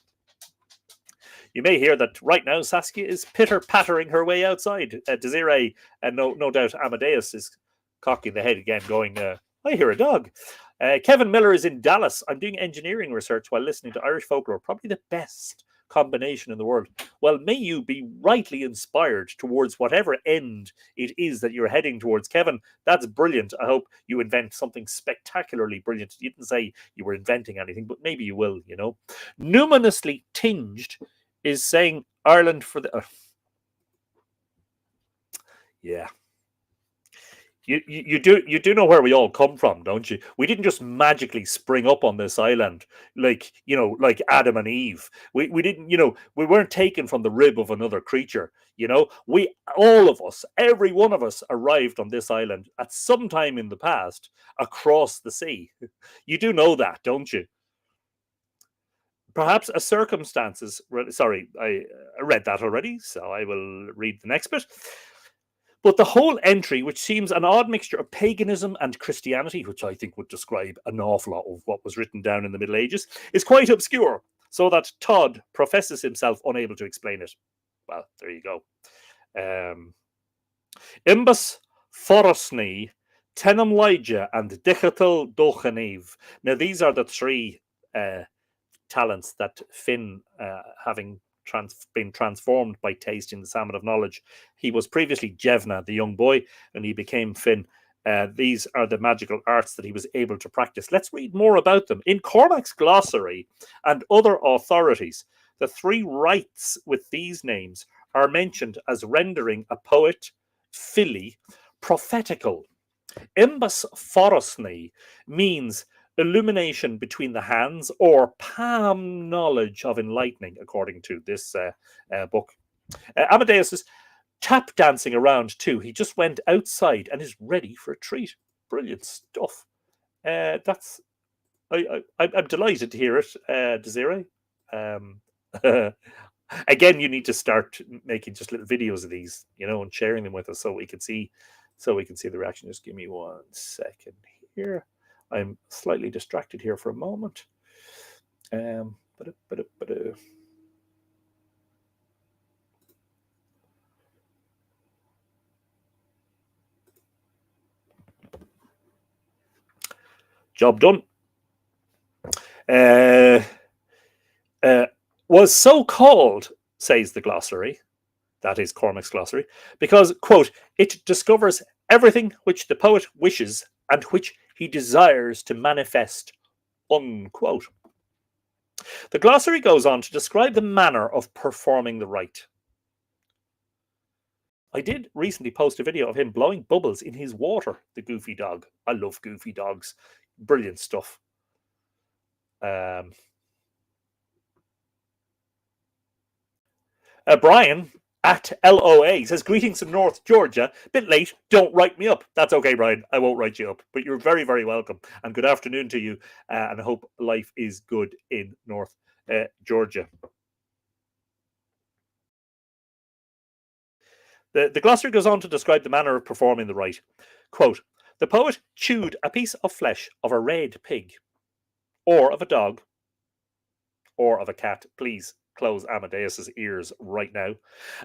You may hear that right now Saskia is pitter pattering her way outside. Desiree, and no doubt Amadeus is cocking the head again, going, I hear a dog. Kevin Miller is in Dallas. I'm doing engineering research while listening to Irish folklore, probably the best combination in the world. Well, may you be rightly inspired towards whatever end it is that you're heading towards. Kevin, that's brilliant. I hope you invent something spectacularly brilliant. You didn't say you were inventing anything, but maybe you will, you know. Numinously tinged is saying Ireland for the. Yeah. You do know where we all come from, don't you? We didn't just magically spring up on this island like like Adam and Eve. We didn't we weren't taken from the rib of another creature. We all of us, every one of us, arrived on this island at some time in the past across the sea. You do know that, don't you? Perhaps a circumstances. Sorry, I read that already, so I will read the next bit. But the whole entry, which seems an odd mixture of paganism and Christianity, which I think would describe an awful lot of what was written down in the Middle Ages, is quite obscure, so that Todd professes himself unable to explain it. Well, there you go. Imbus Forosnai, Tenam Lyja, and Digital Dochanev. Now, these are the three talents that Finn, having been transformed by tasting the salmon of knowledge. He was previously Jevna, the young boy, and he became Finn. These are the magical arts that he was able to practice. Let's read more about them. In Cormac's glossary and other authorities, the three rites with these names are mentioned as rendering a poet, fili, prophetical. Imbus Forosnai means illumination between the hands or palm knowledge of enlightening, according to this book. Amadeus is tap dancing around too. He just went outside and is ready for a treat. Brilliant stuff. That's I'm delighted to hear it, Desiree. Again, you need to start making just little videos of these, and sharing them with us so we can see the reaction. Just give me 1 second here. I'm slightly distracted here for a moment. Job done. Was so called, says the glossary, that is Cormac's glossary, because, quote, it discovers everything which the poet wishes and which he desires to manifest, unquote. The glossary goes on to describe the manner of performing the rite. I did recently post a video of him blowing bubbles in his water, the goofy dog. I love goofy dogs. Brilliant stuff. Brian at LOA says, greetings from North Georgia. Bit late. Don't write me up. That's okay, Brian. I won't write you up. But you're very, very welcome. And good afternoon to you. And I hope life is good in North Georgia. The glossary goes on to describe the manner of performing the rite. Quote, the poet chewed a piece of flesh of a red pig, or of a dog, or of a cat. Please close Amadeus's ears right now.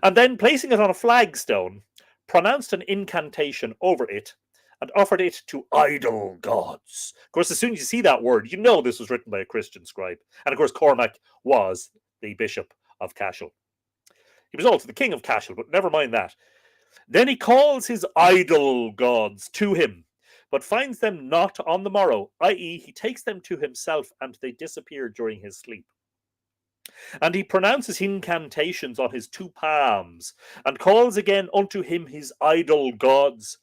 And then placing it on a flagstone, pronounced an incantation over it and offered it to idol gods. Of course, as soon as you see that word, you know this was written by a Christian scribe. And of course, Cormac was the bishop of Cashel. He was also the king of Cashel, but never mind that. Then he calls his idol gods to him, but finds them not on the morrow, i.e., he takes them to himself and they disappear during his sleep. And he pronounces incantations on his two palms, and calls again unto him his idol gods,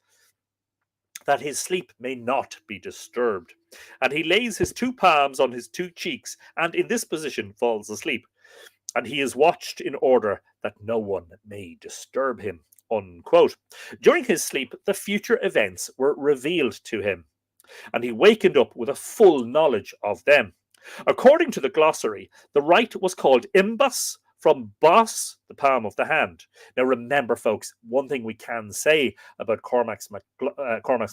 that his sleep may not be disturbed. And he lays his two palms on his two cheeks, and in this position falls asleep. And he is watched in order that no one may disturb him. Unquote. During his sleep, the future events were revealed to him, and he wakened up with a full knowledge of them. According to the glossary, the rite was called Imbus, from bos, the palm of the hand. Now remember, folks, one thing we can say about Cormac's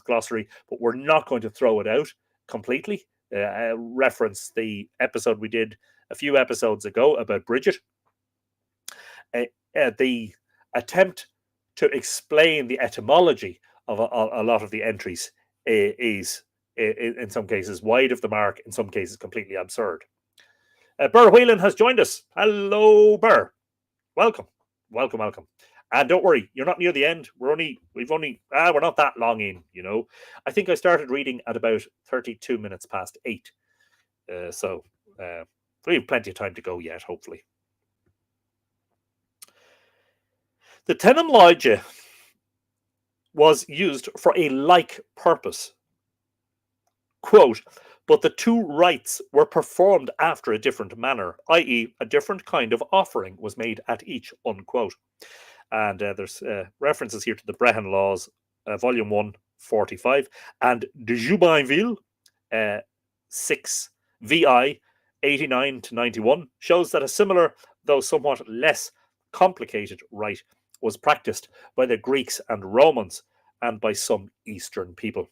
glossary, but we're not going to throw it out completely. Reference the episode we did a few episodes ago about Bridget. The attempt to explain the etymology of a lot of the entries is, in some cases, wide of the mark, in some cases, completely absurd. Burr Whelan has joined us. Hello, Burr. Welcome. And don't worry, you're not near the end. We're not that long in, I think I started reading at about 32 minutes past 8. So we have plenty of time to go yet, hopefully. The Tenem Loige was used for a like purpose. Quote, but the two rites were performed after a different manner, i.e. a different kind of offering was made at each, unquote. And there's references here to the Brehon Laws, Volume 1, 45, and de Jubainville, 6 VI, 89 to 91, shows that a similar, though somewhat less complicated rite was practiced by the Greeks and Romans and by some Eastern people.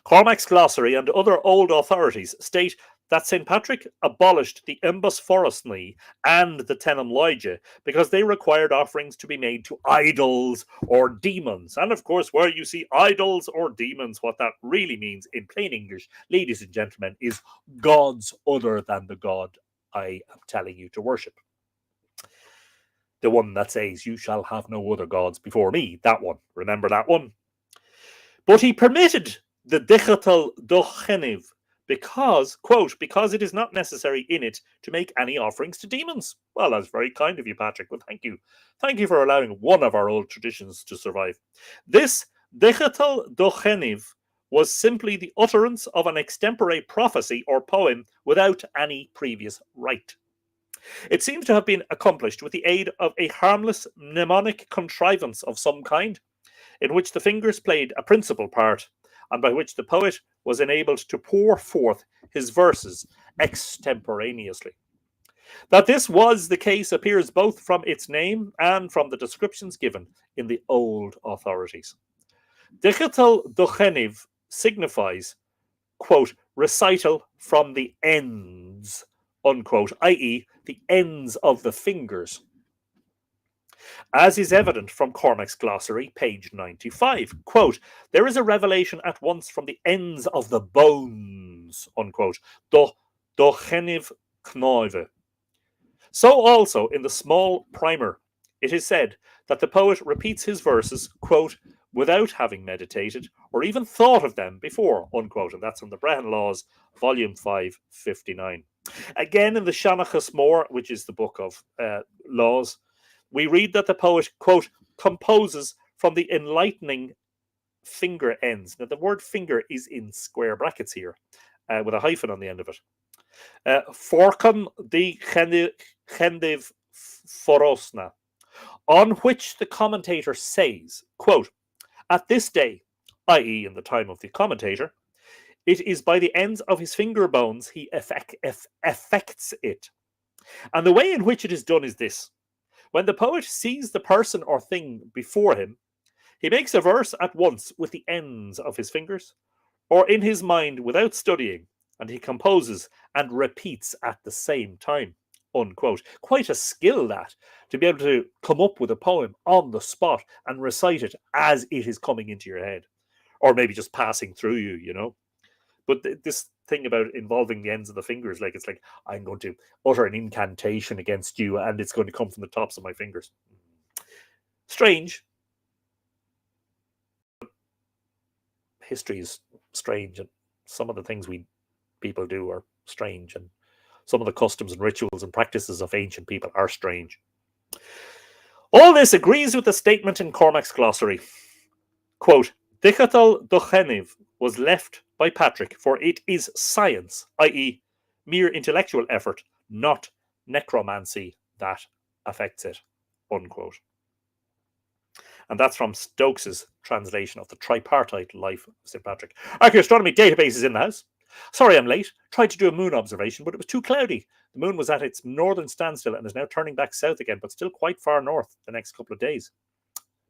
Cormac's glossary and other old authorities state that St. Patrick abolished the Imbus Forosnai and the Tenem Loige because they required offerings to be made to idols or demons. And of course, where you see idols or demons, what that really means in plain English, ladies and gentlemen, is gods other than the God I am telling you to worship. The one that says, "You shall have no other gods before me." That one. Remember that one? But he permitted the digital docheniv because, quote, because it is not necessary in it to make any offerings to demons. Well, that's very kind of you, Patrick. Well, thank you. Thank you for allowing one of our old traditions to survive. This digital docheniv was simply the utterance of an extempore prophecy or poem without any previous rite. It seems to have been accomplished with the aid of a harmless mnemonic contrivance of some kind, in which the fingers played a principal part, and by which the poet was enabled to pour forth his verses extemporaneously. That this was the case appears both from its name and from the descriptions given in the old authorities. Digital docheniv signifies, quote, recital from the ends, unquote, i.e., the ends of the fingers. As is evident from Cormac's glossary, page 95, quote, there is a revelation at once from the ends of the bones, unquote, docheniv knoive. So also in the small primer, it is said that the poet repeats his verses, quote, without having meditated or even thought of them before, unquote, and that's on the Brehon Laws, volume 5, 59. Again, in the Shanachas Mór, which is the book of laws, we read that the poet, quote, composes from the enlightening finger ends. Now, the word finger is in square brackets here, with a hyphen on the end of it. Forcum di Gendiv Forosna, on which the commentator says, quote, at this day, i.e., in the time of the commentator, it is by the ends of his finger bones he effects it. And the way in which it is done is this. When the poet sees the person or thing before him, he makes a verse at once with the ends of his fingers, or in his mind without studying, and he composes and repeats at the same time, unquote. Quite a skill, that, to be able to come up with a poem on the spot and recite it as it is coming into your head, or maybe just passing through you, you know. But this thing about involving the ends of the fingers, like it's like, I'm going to utter an incantation against you and it's going to come from the tops of my fingers. Strange. History is strange, and some of the things people do are strange, and some of the customs and rituals and practices of ancient people are strange. All this agrees with the statement in Cormac's glossary. Quote, Digital docheniv was left by Patrick, for it is science, i.e., mere intellectual effort, not necromancy, that affects it, unquote. And that's from Stokes's translation of the tripartite life of St. Patrick. Archaeoastronomy database is in the house. Sorry I'm late. Tried to do a moon observation, but it was too cloudy. The moon was at its northern standstill and is now turning back south again, but still quite far north the next couple of days.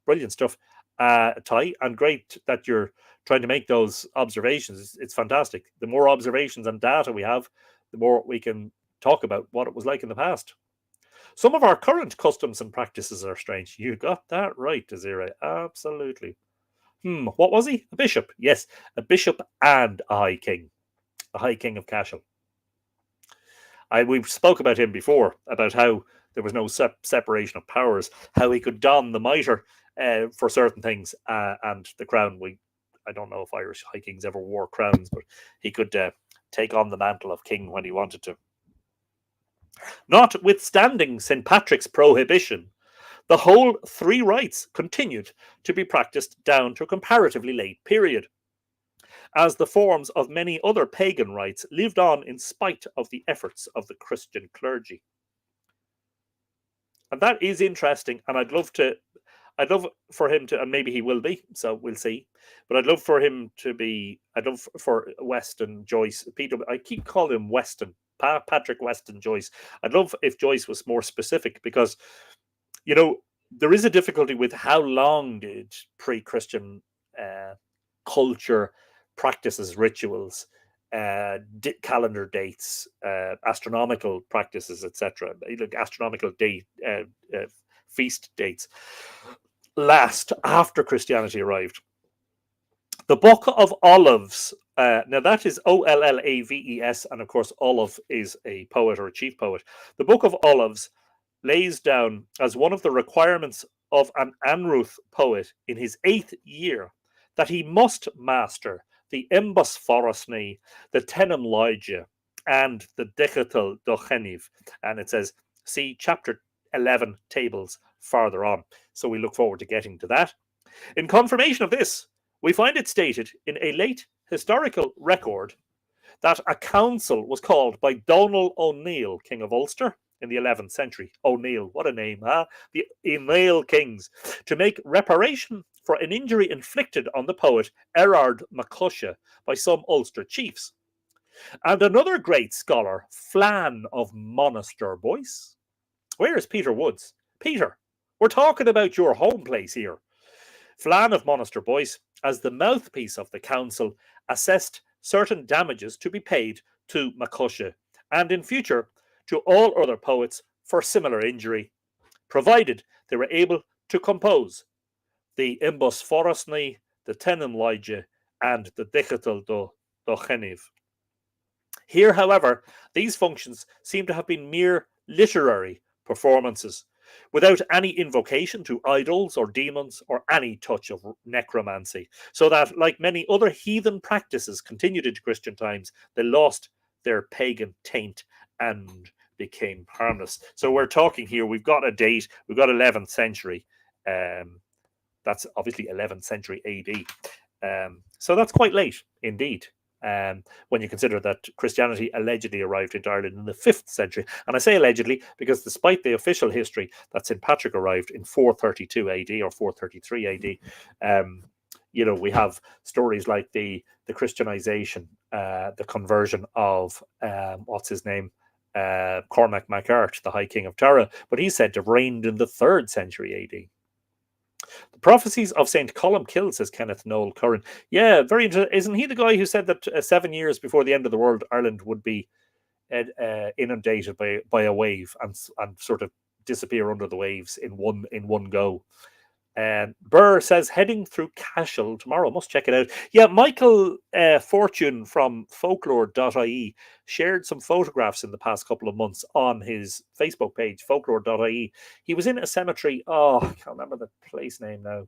Brilliant stuff, Ty, and great that you're trying to make those observations. It's fantastic. The more observations and data we have, the more we can talk about what it was like in the past. Some of our current customs and practices are strange. You got that right, Desiree. Absolutely. What was he? A bishop. Yes, a bishop and a high king. The High King of Cashel. We spoke about him before, about how there was no separation of powers, how he could don the mitre for certain things and the crown. I don't know if Irish High Kings ever wore crowns, but he could take on the mantle of king when he wanted to. Notwithstanding St. Patrick's prohibition, the whole three rites continued to be practiced down to a comparatively late period, as the forms of many other pagan rites lived on in spite of the efforts of the Christian clergy. And that is interesting, and I'd love for him to, and maybe he will be, so we'll see, but I'd love for him to be, I'd love for Weston, Joyce, Peter, I keep calling him Weston, Patrick Weston Joyce. I'd love if Joyce was more specific, because, you know, there is a difficulty with how long did pre-Christian culture, practices, rituals, calendar dates, astronomical practices, etc., like astronomical date, feast dates, last after Christianity arrived. The Book of Olives, now that is Ollaves, and of course Olive is a poet or a chief poet. The Book of Olives lays down as one of the requirements of an Anruth poet in his 8th year that he must master the Imbus Forosnai, the Tenem Lygia, and the Digital Docheniv. And it says, see chapter 11 tables farther on. So we look forward to getting to that. In confirmation of this, we find it stated in a late historical record that a council was called by Donal O'Neill, King of Ulster, in the 11th century. O'Neill, what a name, huh? The O'Neill kings, to make reparation for an injury inflicted on the poet Erard MacClusha by some Ulster chiefs. And another great scholar, Flann of Monaster, boys. Where's Peter Woods? Peter, we're talking about your home place here. Flann of Monaster, boys, as the mouthpiece of the council, assessed certain damages to be paid to MacClusha, and in future to all other poets for similar injury, provided they were able to compose the Imbus Forosnai, the Tenem Lygia, and the Digital Docheniv. Here, however, these functions seem to have been mere literary performances, without any invocation to idols or demons or any touch of necromancy, so that, like many other heathen practices continued into Christian times, they lost their pagan taint and became harmless. So we're talking here, we've got a date, we've got 11th century. That's obviously 11th century AD. So that's quite late indeed. When you consider that Christianity allegedly arrived into Ireland in the 5th century. And I say allegedly because despite the official history that St. Patrick arrived in 432 AD or 433 AD, we have stories like the Christianization, the conversion of, what's his name? Cormac MacArt, the High King of Tara, but he's said to have reigned in the 3rd century AD. The prophecies of St. Columkill, says Kenneth Noel Curran. Yeah, very interesting. Isn't he the guy who said that 7 years before the end of the world, Ireland would be inundated by a wave and sort of disappear under the waves in one go? Burr says heading through Cashel tomorrow. Must check it out. Yeah, Michael Fortune from folklore.ie shared some photographs in the past couple of months on his Facebook page, folklore.ie. He was in a cemetery. Oh, I can't remember the place name now.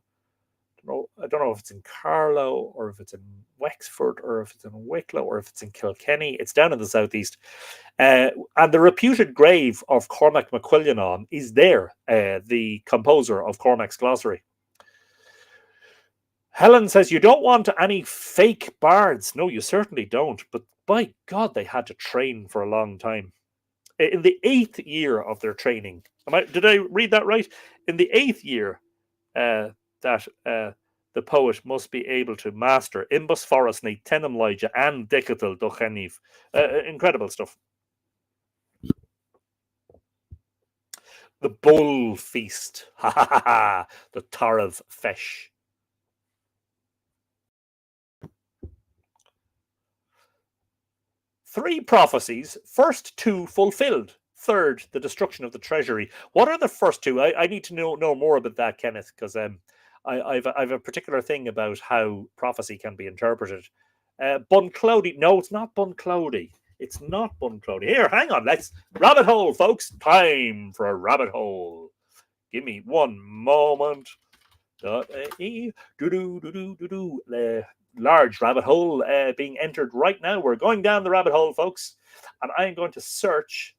I don't know if it's in Carlow or if it's in Wexford or if it's in Wicklow or if it's in Kilkenny. It's down in the southeast. And the reputed grave of Cormac MacQuillenan is there, the composer of Cormac's Glossary. Helen says, you don't want any fake bards. No, you certainly don't. But by God, they had to train for a long time. In the 8th year of their training, did I read that right? In the 8th year, that the poet must be able to master Imbus Forosnai, Tenem Lygia, and Digital Docheniv. Incredible stuff. The Bull Feast. Ha ha ha ha. The Tarav Fesh. Three prophecies, first two fulfilled. Third, the destruction of the treasury. What are the first two? I need to know more about that, Kenneth, because I've a particular thing about how prophecy can be interpreted. Bunclody. No, it's not Bunclody. It's not Bunclody. Here, hang on. Let's rabbit hole, folks. Time for a rabbit hole. Give me one moment. Large rabbit hole being entered right now. We're going down the rabbit hole, folks, and I'm going to search,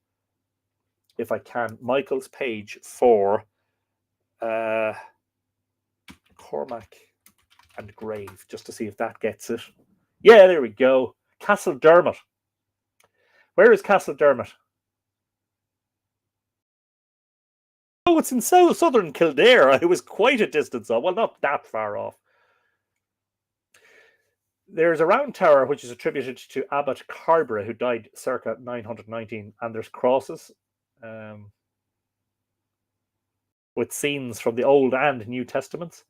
if I can, Michael's page for Cormac and Grave, just to see if that gets it. Yeah, there we go. Castle Dermot. Where is Castle Dermot? Oh, it's in southern Kildare. It was quite a distance off. Well, not that far off. There's a round tower which is attributed to Abbot Carbra, who died circa 919, and there's crosses with scenes from the Old and New Testaments.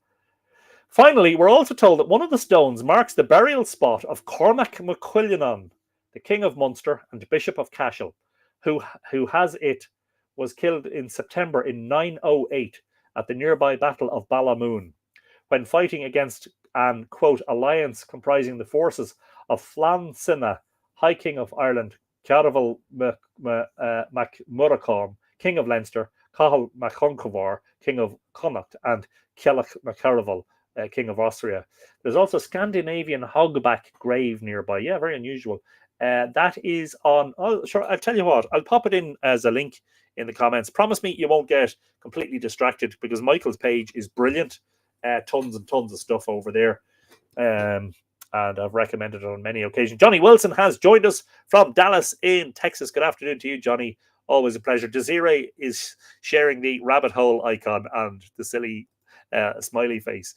Finally, we're also told that one of the stones marks the burial spot of Cormac MacQuillenan, the King of Munster and Bishop of Cashel, who was killed in September in 908 at the nearby Battle of Ballamoon, when fighting against an, quote, alliance comprising the forces of Flann Sinna, High King of Ireland, Caravel MacMurachorn, King of Leinster, Cathal MacConcavar, king of Connacht, and Cealach MacCaraval, king of Austria. There's also Scandinavian hogback grave nearby. Yeah, very unusual. That is on. Oh, sure. I'll tell you what. I'll pop it in as a link in the comments. Promise me you won't get completely distracted because Michael's page is brilliant. Tons and tons of stuff over there. And I've recommended it on many occasions. Johnny Wilson has joined us from Dallas in Texas. Good afternoon to you, Johnny. Always a pleasure. Desiree is sharing the rabbit hole icon and the silly smiley face.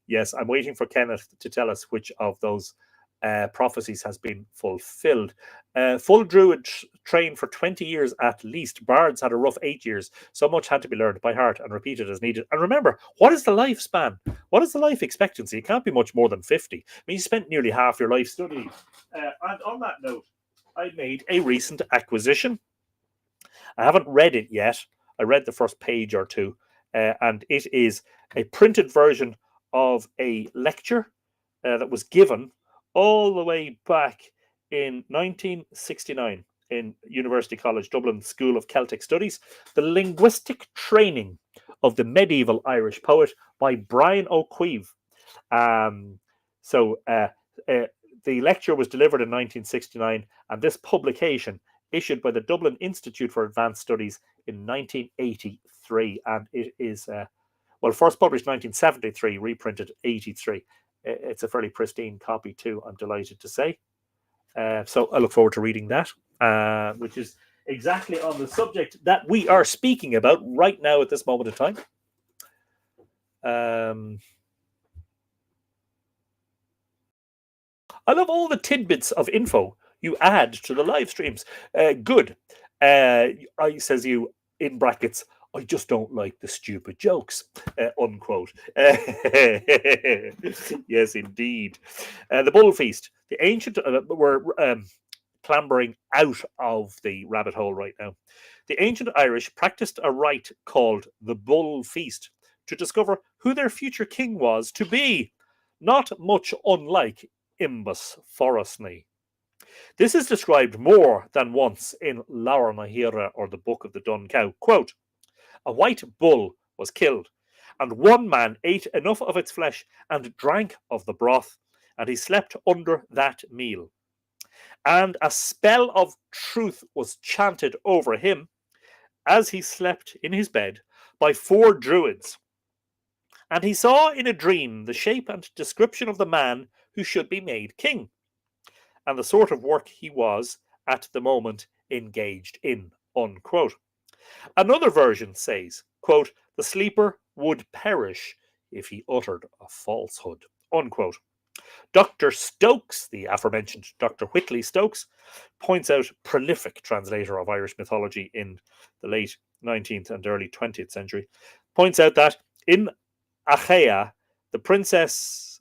Yes, I'm waiting for Kenneth to tell us which of those prophecies has been fulfilled. Full Druid trained for 20 years at least. Bards had a rough 8 years. So much had to be learned by heart and repeated as needed. And remember, what is the lifespan? What is the life expectancy? It can't be much more than 50. I mean, you spent nearly half your life studying. And on that note, I made a recent acquisition. I haven't read it yet. I read the first page or two, and it is a printed version of a lecture that was given all the way back in 1969 in University College Dublin School of Celtic Studies, The Linguistic Training of the Medieval Irish Poet by Brian O'Keefe. Um, so the lecture was delivered in 1969, and this publication issued by the Dublin Institute for Advanced Studies in 1983, and it is first published 1973, reprinted 83. It's a fairly pristine copy too, I'm delighted to say. So I look forward to reading that, which is exactly on the subject that we are speaking about right now at this moment in time. I love all the tidbits of info you add to the live streams. Good. I says you in brackets. I just don't like the stupid jokes. Unquote. Yes, indeed. The Bull Feast. The ancient. We're clambering out of the rabbit hole right now. The ancient Irish practiced a rite called the Bull Feast to discover who their future king was to be. Not much unlike Imbus Forosnai. This is described more than once in Laura Mahira or the Book of the Dun Cow. Quote, a white bull was killed, and one man ate enough of its flesh and drank of the broth, and he slept under that meal. And a spell of truth was chanted over him as he slept in his bed by 4 Druids. And he saw in a dream the shape and description of the man who should be made king, and the sort of work he was at the moment engaged in. Unquote. Another version says, quote, the sleeper would perish if he uttered a falsehood. Unquote. Dr. Stokes, the aforementioned Dr. Whitley Stokes, points out, prolific translator of Irish mythology in the late 19th and early 20th century, points out that in Achaea, the priestess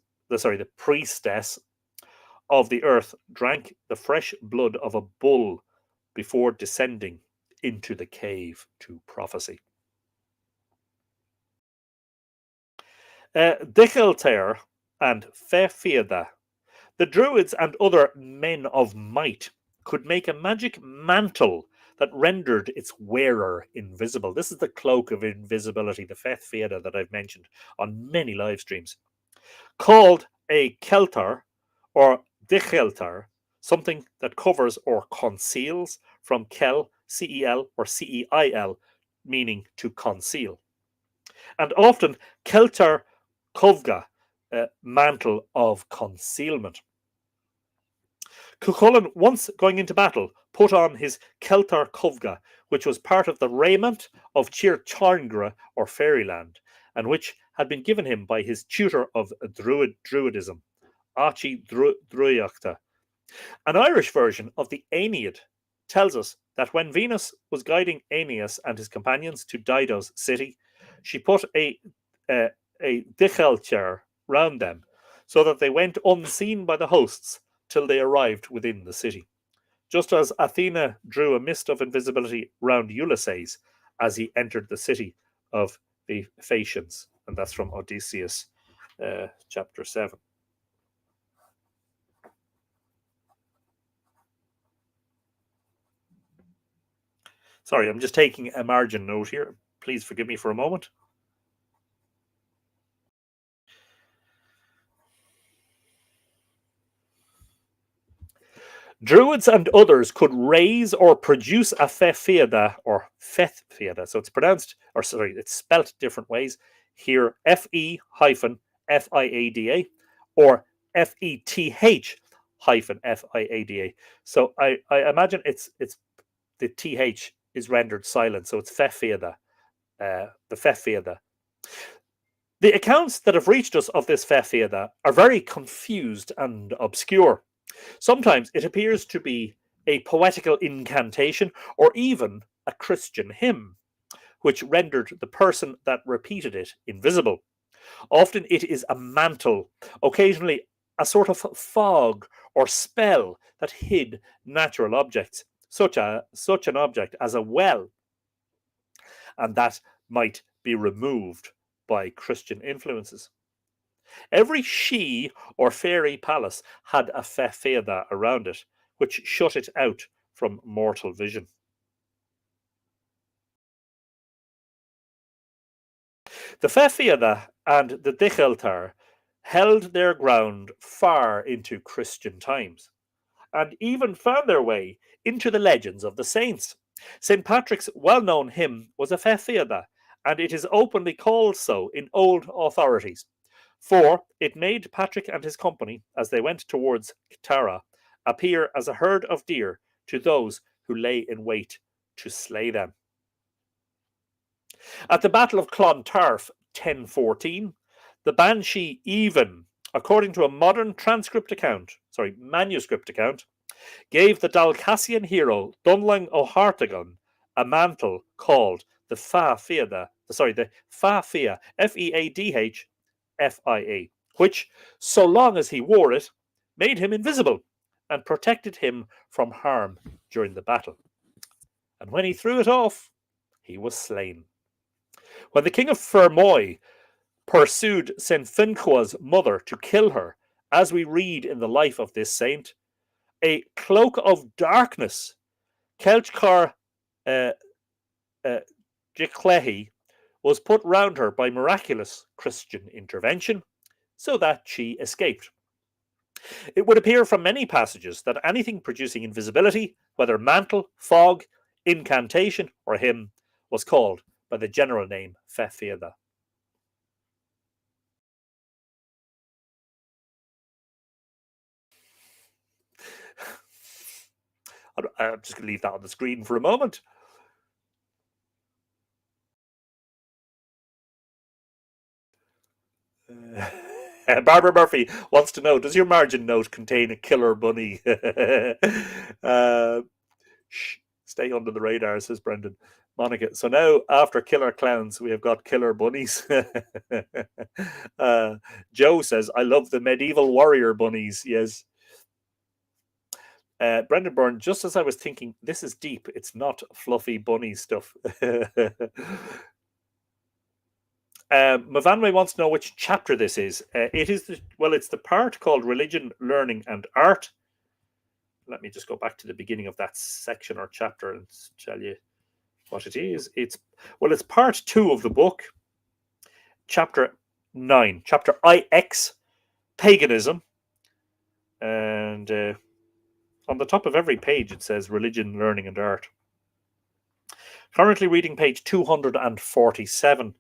of the earth drank the fresh blood of a bull before descending into the cave to prophecy. Dichelter and Fefiada, the Druids and other men of might could make a magic mantle that rendered its wearer invisible. This is the cloak of invisibility, the Fefiada that I've mentioned on many live streams. Called a Keltar or Dicheltar, something that covers or conceals, from Kel, C-E-L, or C-E-I-L, meaning to conceal. And often Keltar Kovga, mantle of concealment. Cuchulainn, once going into battle, put on his Keltar Kovga, which was part of the raiment of Tir Charngra, or Fairyland, and which had been given him by his tutor of Druidism, Archie Druiachta. An Irish version of the Aeneid tells us that when Venus was guiding Aeneas and his companions to Dido's city, she put a dichelcher round them, so that they went unseen by the hosts till they arrived within the city. Just as Athena drew a mist of invisibility round Ulysses as he entered the city of the Phaeacians. And that's from Odysseus, chapter 7. Sorry, I'm just taking a margin note here. Please forgive me for a moment. Druids and others could raise or produce a fefiada or fethfiada. So it's pronounced, or sorry, it's spelt different ways. Here, FE-FIADA or FETH hyphen FIADA. So I imagine it's the TH is rendered silent. So it's fefiada, the fefiada. The accounts that have reached us of this fefiada are very confused and obscure. Sometimes it appears to be a poetical incantation or even a Christian hymn, which rendered the person that repeated it invisible. Often it is a mantle, occasionally a sort of fog or spell that hid natural objects, such an object as a well, and that might be removed by Christian influences. Every she or fairy palace had a fefeda around it, which shut it out from mortal vision. The fefeda and the dicheltar held their ground far into Christian times, and even found their way into the legends of the saints. St. Patrick's well known hymn was a fefeda, and it is openly called so in old authorities. For it made Patrick and his company, as they went towards Tara, appear as a herd of deer to those who lay in wait to slay them. At the Battle of Clontarf, 1014, the Banshee even, according to a modern manuscript account, gave the Dalcassian hero Dunlang O'Hartagon a mantle called the the Fa Fia, Feadh FIA, which, so long as he wore it, made him invisible and protected him from harm during the battle. And when he threw it off, he was slain. When the king of Fermoy pursued St. Finqua's mother to kill her, as we read in the life of this saint, a cloak of darkness, Kelchkar uh, uh, was put round her by miraculous Christian intervention, so that she escaped. It would appear from many passages that anything producing invisibility, whether mantle, fog, incantation, or hymn, was called by the general name Fefeda. I'm just going to leave that on the screen for a moment. Barbara Murphy wants to know, does your margin note contain a killer bunny? Shh, stay under the radar, says Brendan. Monica. So now, after killer clowns, we have got killer bunnies. Joe says, I love the medieval warrior bunnies. Yes. Brendan Byrne, just as I was thinking, this is deep. It's not fluffy bunny stuff. Mavanwe wants to know which chapter this is. It's the part called Religion, Learning, and Art. Let me just go back to the beginning of that section or chapter and tell you what it is. It's part 2 of the book, chapter 9, chapter IX, Paganism, and on the top of every page it says Religion, Learning, and Art. Currently reading page 247.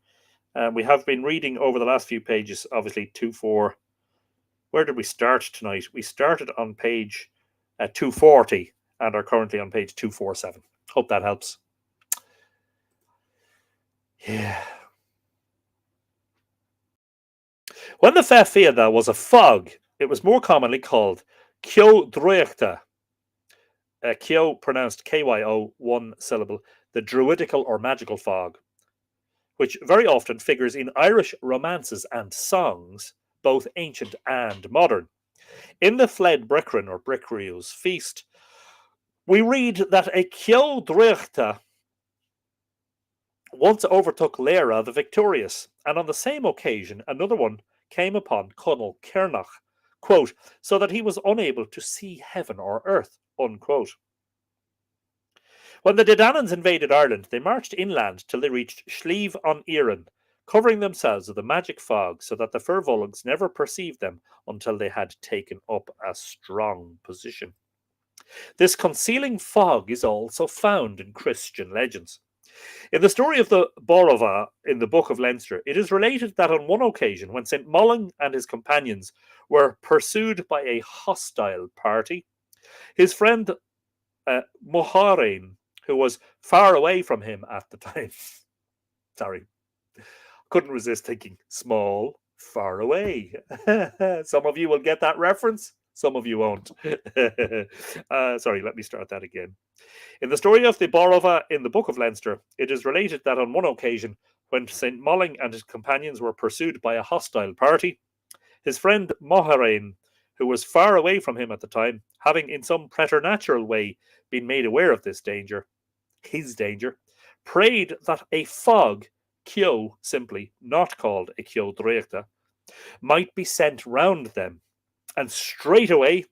We have been reading over the last few pages, obviously, 2-4. Where did we start tonight? We started on page 240 and are currently on page 247. Hope that helps. Yeah. When the Fefiada was a fog, it was more commonly called Kyo Druichta. Kyo pronounced KYO, one syllable, the Druidical or magical fog, which very often figures in Irish romances and songs, both ancient and modern. In the Fled Bricrin or Brickreel's feast, we read that a Kyo Druichta once overtook Lera the victorious, and on the same occasion another one came upon Conall Cernach, quote, so that he was unable to see heaven or earth, unquote. When the Dedannans invaded Ireland, they marched inland till they reached Slieve on Erin, covering themselves with a magic fog so that the Firbolgs never perceived them until they had taken up a strong position. This concealing fog is also found in Christian legends. In the story of the Borova in the Book of Leinster, it is related that on one occasion, when St. Mullen and his companions were pursued by a hostile party, his friend Mohairain, who was far away from him at the time, sorry, couldn't resist thinking small, far away. Some of you will get that reference, some of you won't. Sorry, let me start that again. In the story of the Borova in the Book of Leinster, it is related that on one occasion, when St. Mulling and his companions were pursued by a hostile party, his friend Mohairain, who was far away from him at the time, having in some preternatural way been made aware of this danger, his danger, prayed that a fog, Kyo simply, not called a Kyo Dreachta, might be sent round them. And straight away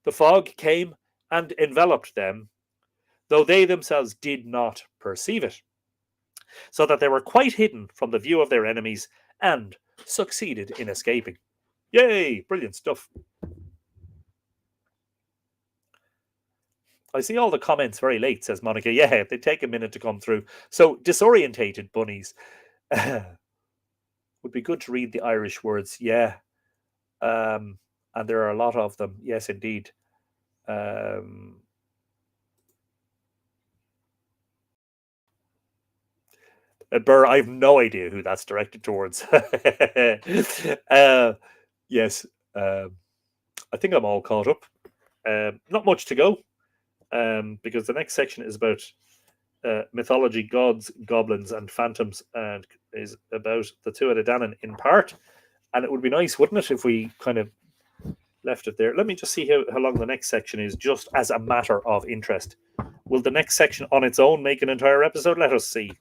the fog came and enveloped them, though they themselves did not perceive it, so that they were quite hidden from the view of their enemies and succeeded in escaping. Yay! Brilliant stuff. I see all the comments very late, says Monica. Yeah, they take a minute to come through. So, disorientated bunnies. Would be good to read the Irish words. Yeah. And there are a lot of them. Yes, indeed. Burr, I have no idea who that's directed towards. Yes. I think I'm all caught up. Not much to go. Because the next section is about mythology, gods, goblins, and phantoms, and is about the Tuatha Dé Danann in part. And it would be nice, wouldn't it, if we kind of left it there. Let me just see how long the next section is, just as a matter of interest. Will the next section on its own make an entire episode? Let us see.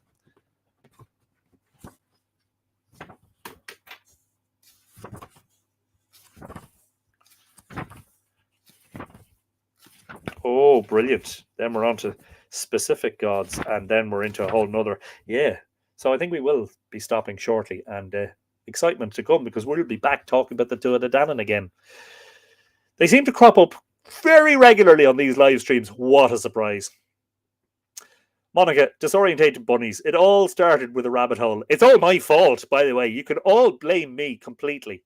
Oh, brilliant. Then we're on to specific gods, and then we're into a whole nother. Yeah. So I think we will be stopping shortly, and excitement to come, because we'll be back talking about the Tuatha Dé Danann again. They seem to crop up very regularly on these live streams. What a surprise. Monica, disorientated bunnies. It all started with a rabbit hole. It's all my fault, by the way. You can all blame me completely.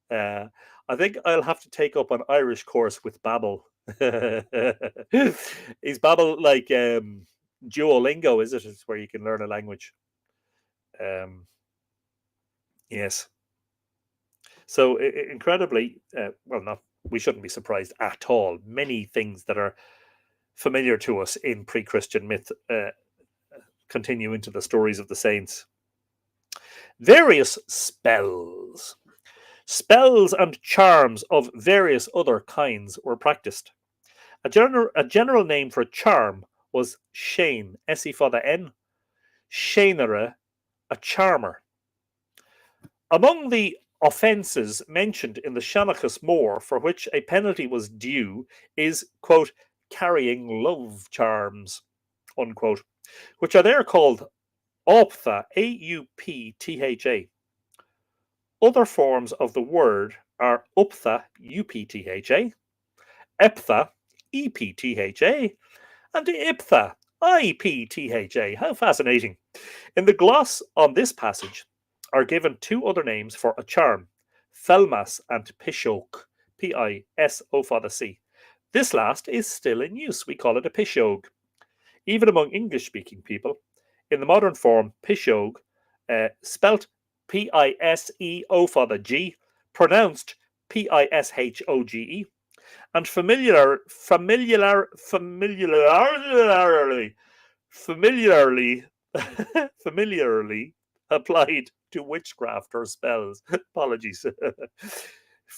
I think I'll have to take up an Irish course with Babbel. Is Babbel like Duolingo? Is it? It's where you can learn a language. Yes. So incredibly, well, not we shouldn't be surprised at all. Many things that are familiar to us in pre-Christian myth continue into the stories of the saints. Various spells. Spells and charms of various other kinds were practiced. A general name for a charm was Shane, S-E for the N, Shainere, a charmer. Among the offences mentioned in the Shanachas More for which a penalty was due is, quote, carrying love charms, unquote, which are there called Optha, A-U-P-T-H-A. Other forms of the word are Uptha, U-P-T-H-A, Eptha, E-P-T-H-A, and Iptha, I-P-T-H-A. How fascinating. In the gloss on this passage are given two other names for a charm, Felmas and Pishok, P-I-S-O for the C. This last is still in use. We call it a Pishog. Even among English-speaking people, in the modern form, Pishog, spelt P-I-S-E-O for the G, pronounced P-I-S-H-O-G-E, and familiarly applied to witchcraft or spells. Apologies.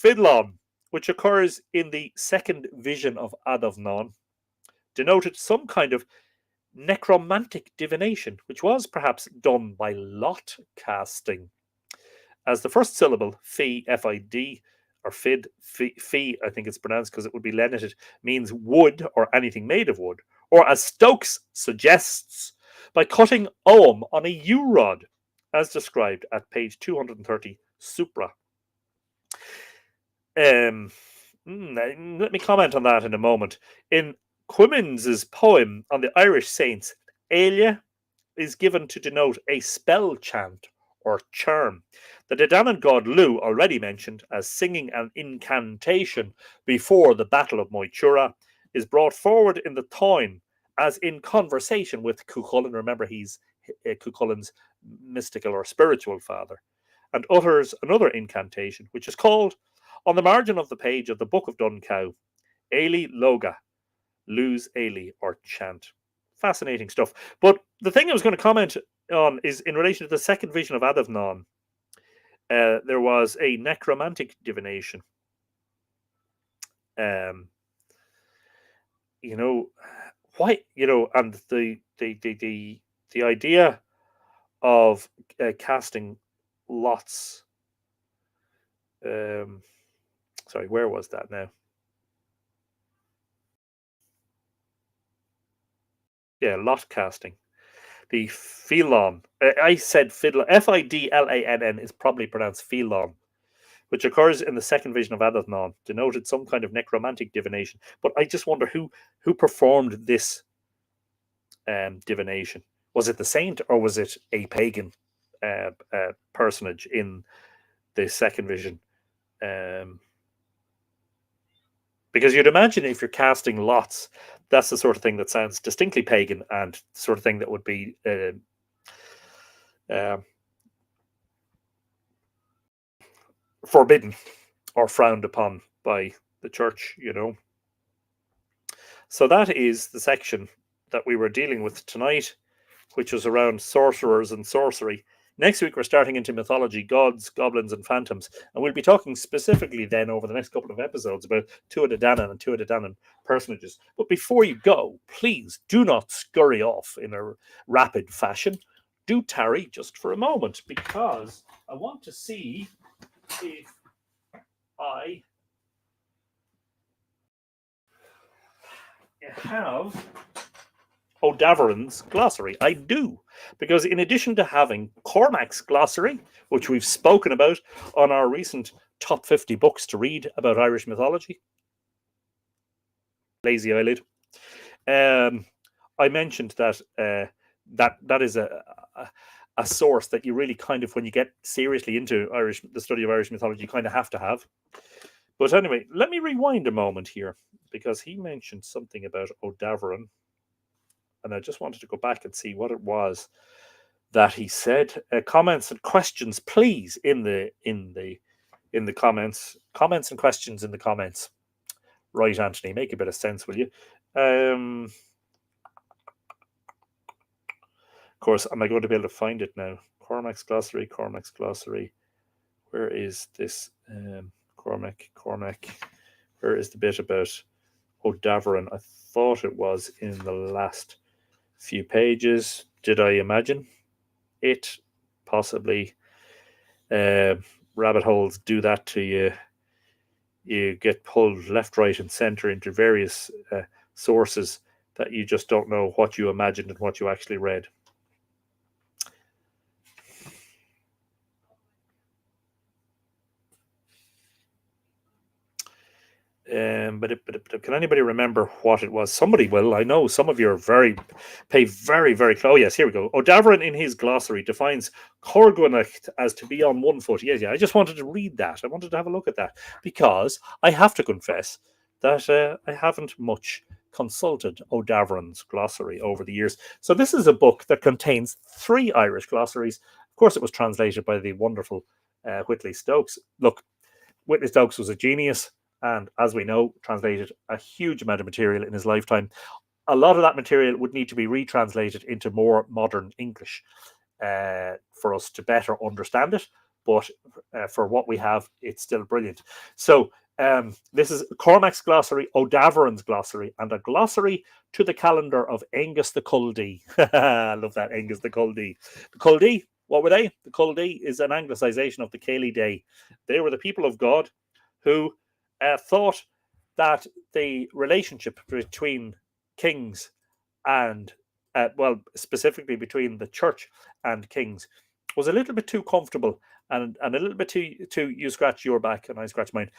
Fidlon, which occurs in the second vision of Adovnon, denoted some kind of necromantic divination, which was perhaps done by lot casting. As the first syllable, fi, F-I-D, or fid, fi, I think it's pronounced because it would be lenited, means wood or anything made of wood, or as Stokes suggests, by cutting ogham on a U-rod, as described at page 230 supra. Let me comment on that in a moment. In Quimens's poem on the Irish saints, Aelia is given to denote a spell chant or charm. The Dedanan god Lu, already mentioned as singing an incantation before the Battle of Moytura, is brought forward in the Táin as in conversation with Cuchulainn. Remember, he's Cuchulainn's mystical or spiritual father, and utters another incantation, which is called, on the margin of the page of the Book of Duncow, Ailey Loga, Luz Ailey, or chant. Fascinating stuff. But the thing I was going to comment on is in relation to the second vision of Adavnon. There was a necromantic divination. Why? And the idea of casting lots. Sorry, where was that now? Yeah, lot casting. The Philon. I said fiddler. Fidlann is probably pronounced Philon, which occurs in the second vision of Adavnon, denoted some kind of necromantic divination. But I just wonder who performed this divination. Was it the saint or was it a pagan personage in the second vision? Because you'd imagine if you're casting lots, that's the sort of thing that sounds distinctly pagan and the sort of thing that would be forbidden or frowned upon by the church, So that is the section that we were dealing with tonight, which was around sorcerers and sorcery. Next week, we're starting into mythology, gods, goblins, and phantoms. And we'll be talking specifically then over the next couple of episodes about Tuatha Dé Danann and Tuatha Dé Danann personages. But before you go, please do not scurry off in a rapid fashion. Do tarry just for a moment, because I want to see if I have O'Davaran's glossary. I do, because in addition to having Cormac's glossary, which we've spoken about on our recent top 50 books to read about Irish mythology, lazy eyelid, I mentioned that that is a source that you really kind of, when you get seriously into the study of Irish mythology, you kind of have to have. But anyway, let me rewind a moment here, because he mentioned something about O'Davaran, and I just wanted to go back and see what it was that he said. Comments and questions, please, in the comments. Comments and questions in the comments. Right, Anthony, make a bit of sense, will you? Of course, am I going to be able to find it now? Cormac's glossary. Where is this? Cormac. Where is the bit about O'Davaran? I thought it was in the last few pages. Did I imagine it? Possibly. Rabbit holes do that to you. You get pulled left, right, and center into various sources that you just don't know what you imagined and what you actually read. But can anybody remember what it was? Somebody will. I know some of you are pay very, very close. Oh, yes, here we go. O'Davaran in his glossary defines Corgwanacht as to be on one foot. Yeah. I just wanted to read that. I wanted to have a look at that, because I have to confess that I haven't much consulted O'Davaran's glossary over the years. So this is a book that contains 3 Irish glossaries. Of course, it was translated by the wonderful Whitley Stokes. Look, Whitley Stokes was a genius, and as we know, translated a huge amount of material in his lifetime. A lot of that material would need to be retranslated into more modern English for us to better understand it. But for what we have, it's still brilliant. So this is Cormac's glossary, O'Davaran's glossary, and a glossary to the calendar of Angus the Culdee. I love that, Angus the Culdee. The Culdee, what were they? The Culdee is an anglicisation of the Caeli Day. They were the people of God who thought that the relationship between kings and specifically between the church and kings, was a little bit too comfortable and a little bit too you scratch your back and I scratch mine.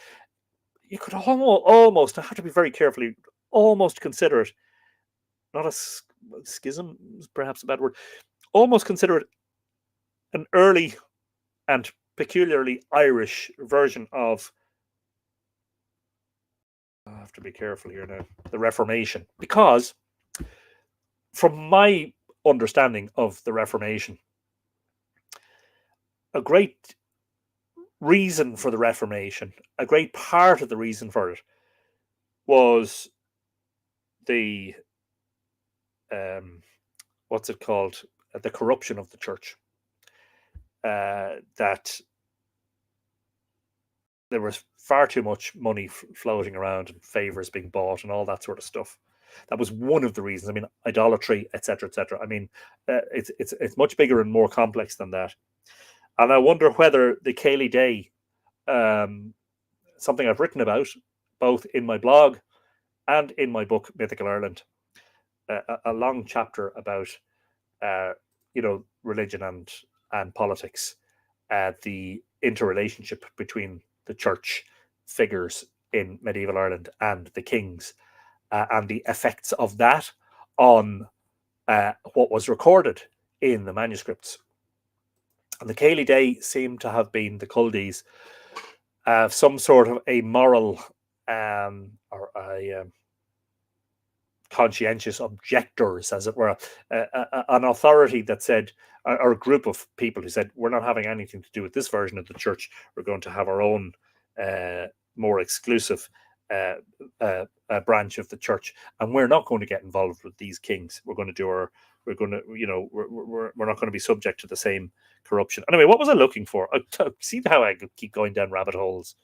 You could almost, I have to be very careful, almost consider it not a schism, is perhaps a bad word, almost consider it an early and peculiarly Irish version of, I have to be careful here now, the Reformation. Because from my understanding of the Reformation, a great reason for the Reformation, a great part of the reason for it, was the what's it called? The corruption of the church. That there was far too much money floating around and favors being bought and all that sort of stuff. That was one of the reasons. I mean, idolatry, etc., etc. I mean, it's much bigger and more complex than that. And I wonder whether the Cayley Day, something I've written about both in my blog and in my book Mythical Ireland, a long chapter about religion and politics, the interrelationship between the church figures in medieval Ireland and the kings, and the effects of that on what was recorded in the manuscripts. And the Cayley Day seemed to have been the Culdees, some sort of a moral or a conscientious objectors, as it were, an authority that said, or a group of people who said, we're not having anything to do with this version of the church. We're going to have our own more exclusive branch of the church, and we're not going to get involved with these kings. We're going to do our, we're going to, we're not going to be subject to the same corruption. Anyway, what was I looking for? See how I keep going down rabbit holes.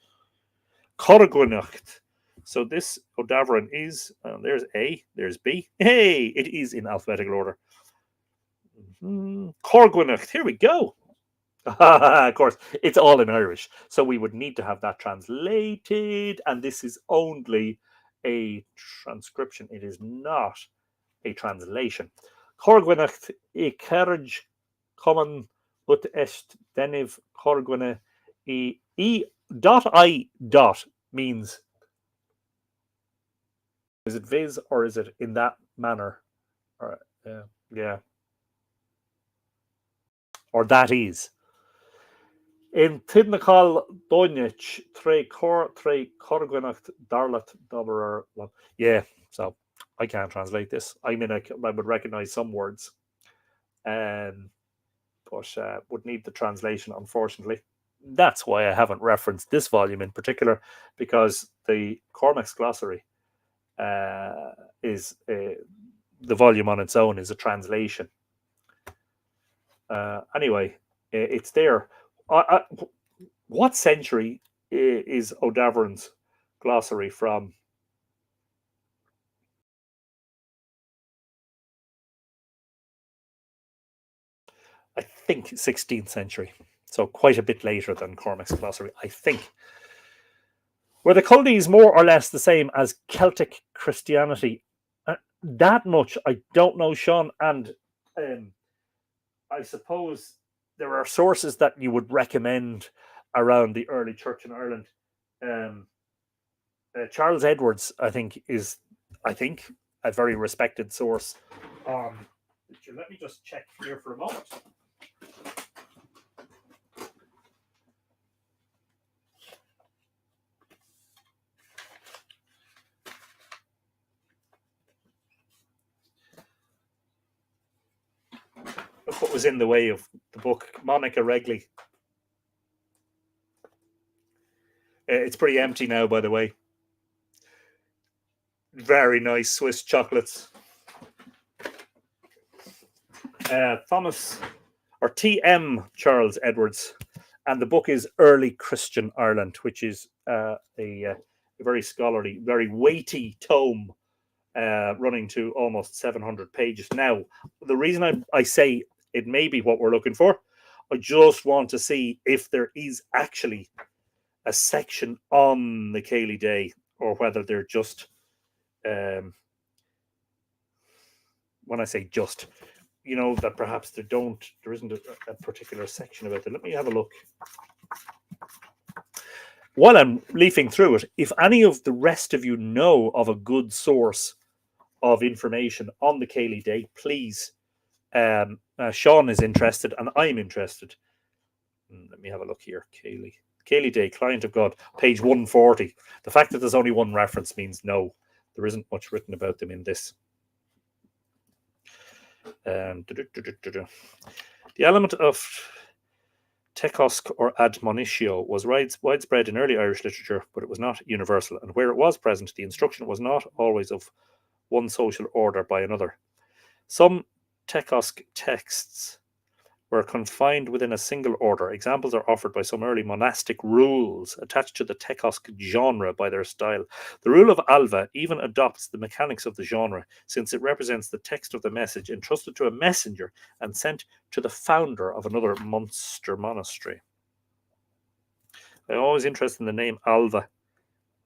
Corgwinacht. So this O'Davran is, there's A, there's B. Hey, it is in alphabetical order. Corgwinacht, here we go. Of course, it's all in Irish. So we would need to have that translated. And this is only a transcription. It is not a translation. Corgwinacht I carriage common ut est deniv corgwine I dot I dot means, is it viz or is it in that manner? Or, yeah. Or that is. In Tidnachal Donich, tre corgwinacht darlat dobberer. Yeah, so I can't translate this. I mean, I would recognize some words, but would need the translation, unfortunately. That's why I haven't referenced this volume in particular, because the Cormac's Glossary is the volume on its own is a translation. Anyway, it's there. What century is O'Davran's glossary from? I think 16th century. So quite a bit later than Cormac's glossary, I think. Were the Culdees more or less the same as Celtic Christianity? That much I don't know, Sean. And I suppose there are sources that you would recommend around the early church in Ireland. Charles Edwards, I think, is a very respected source. Let me just check here for a moment. Look what was in the way of the book. Monica Regley. It's pretty empty now, by the way. Very nice Swiss chocolates. Thomas or T.M. Charles Edwards, and the book is Early Christian Ireland, which is a very scholarly, very weighty tome, running to almost 700 pages. Now, the reason I say it may be what we're looking for, I just want to see if there is actually a section on the Cayley Day, or whether they're just when I say just, that perhaps there isn't a particular section about it. Let me have a look. While I'm leafing through it, if any of the rest of you know of a good source of information on the Cayley Day, please. Sean is interested, and I'm interested. Let me have a look here. Cayley Day, Client of God, page 140. The fact that there's only one reference means no, there isn't much written about them in this. The element of tekosk or admonitio was widespread in early Irish literature, but it was not universal, and where it was present, the instruction was not always of one social order by another. Some tekosk texts were confined within a single order. Examples are offered by some early monastic rules attached to the tekosk genre by their style. The rule of Alva even adopts the mechanics of the genre, since it represents the text of the message entrusted to a messenger and sent to the founder of another Munster monastery. I'm always interested in the name Alva,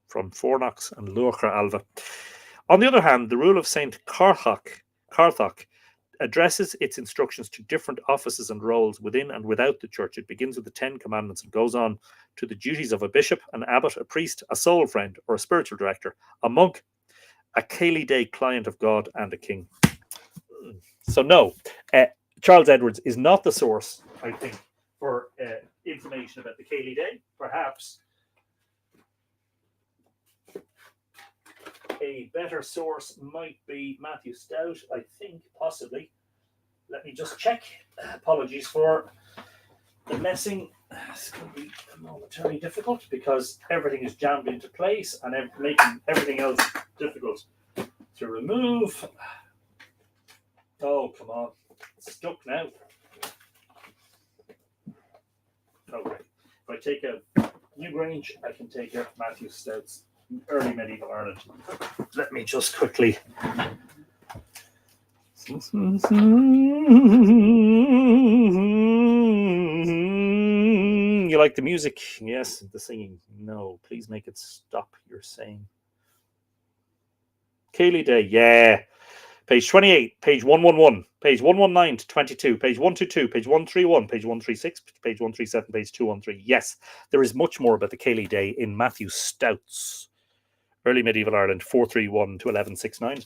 from Fornox and Lurcher Alva. On the other hand, the rule of Saint Carthach addresses its instructions to different offices and roles within and without the church. It begins with the 10 Commandments and goes on to the duties of a bishop, an abbot, a priest, a soul friend, or a spiritual director, a monk, a Cayley Day client of God, and a king. So no, Charles Edwards is not the source, I think, for information about the Cayley Day. Perhaps a better source might be Matthew Stout, I think, possibly. Let me just check. Apologies for the messing. It's going to be momentarily difficult because everything is jammed into place and making everything else difficult to remove. Oh, come on. It's stuck now. Okay. If I take a Newgrange, I can take a Matthew Stout's Early Medieval Ireland. Let me just quickly. You like the music? Yes. The singing? No. Please make it stop your saying. Cayley Day, yeah. Page 28, page 111, page 119 to 22, page 122, page 131, page 136, page 137, page 213. Yes, there is much more about the Cayley Day in Matthew Stout's Early Medieval Ireland 431 to 1169.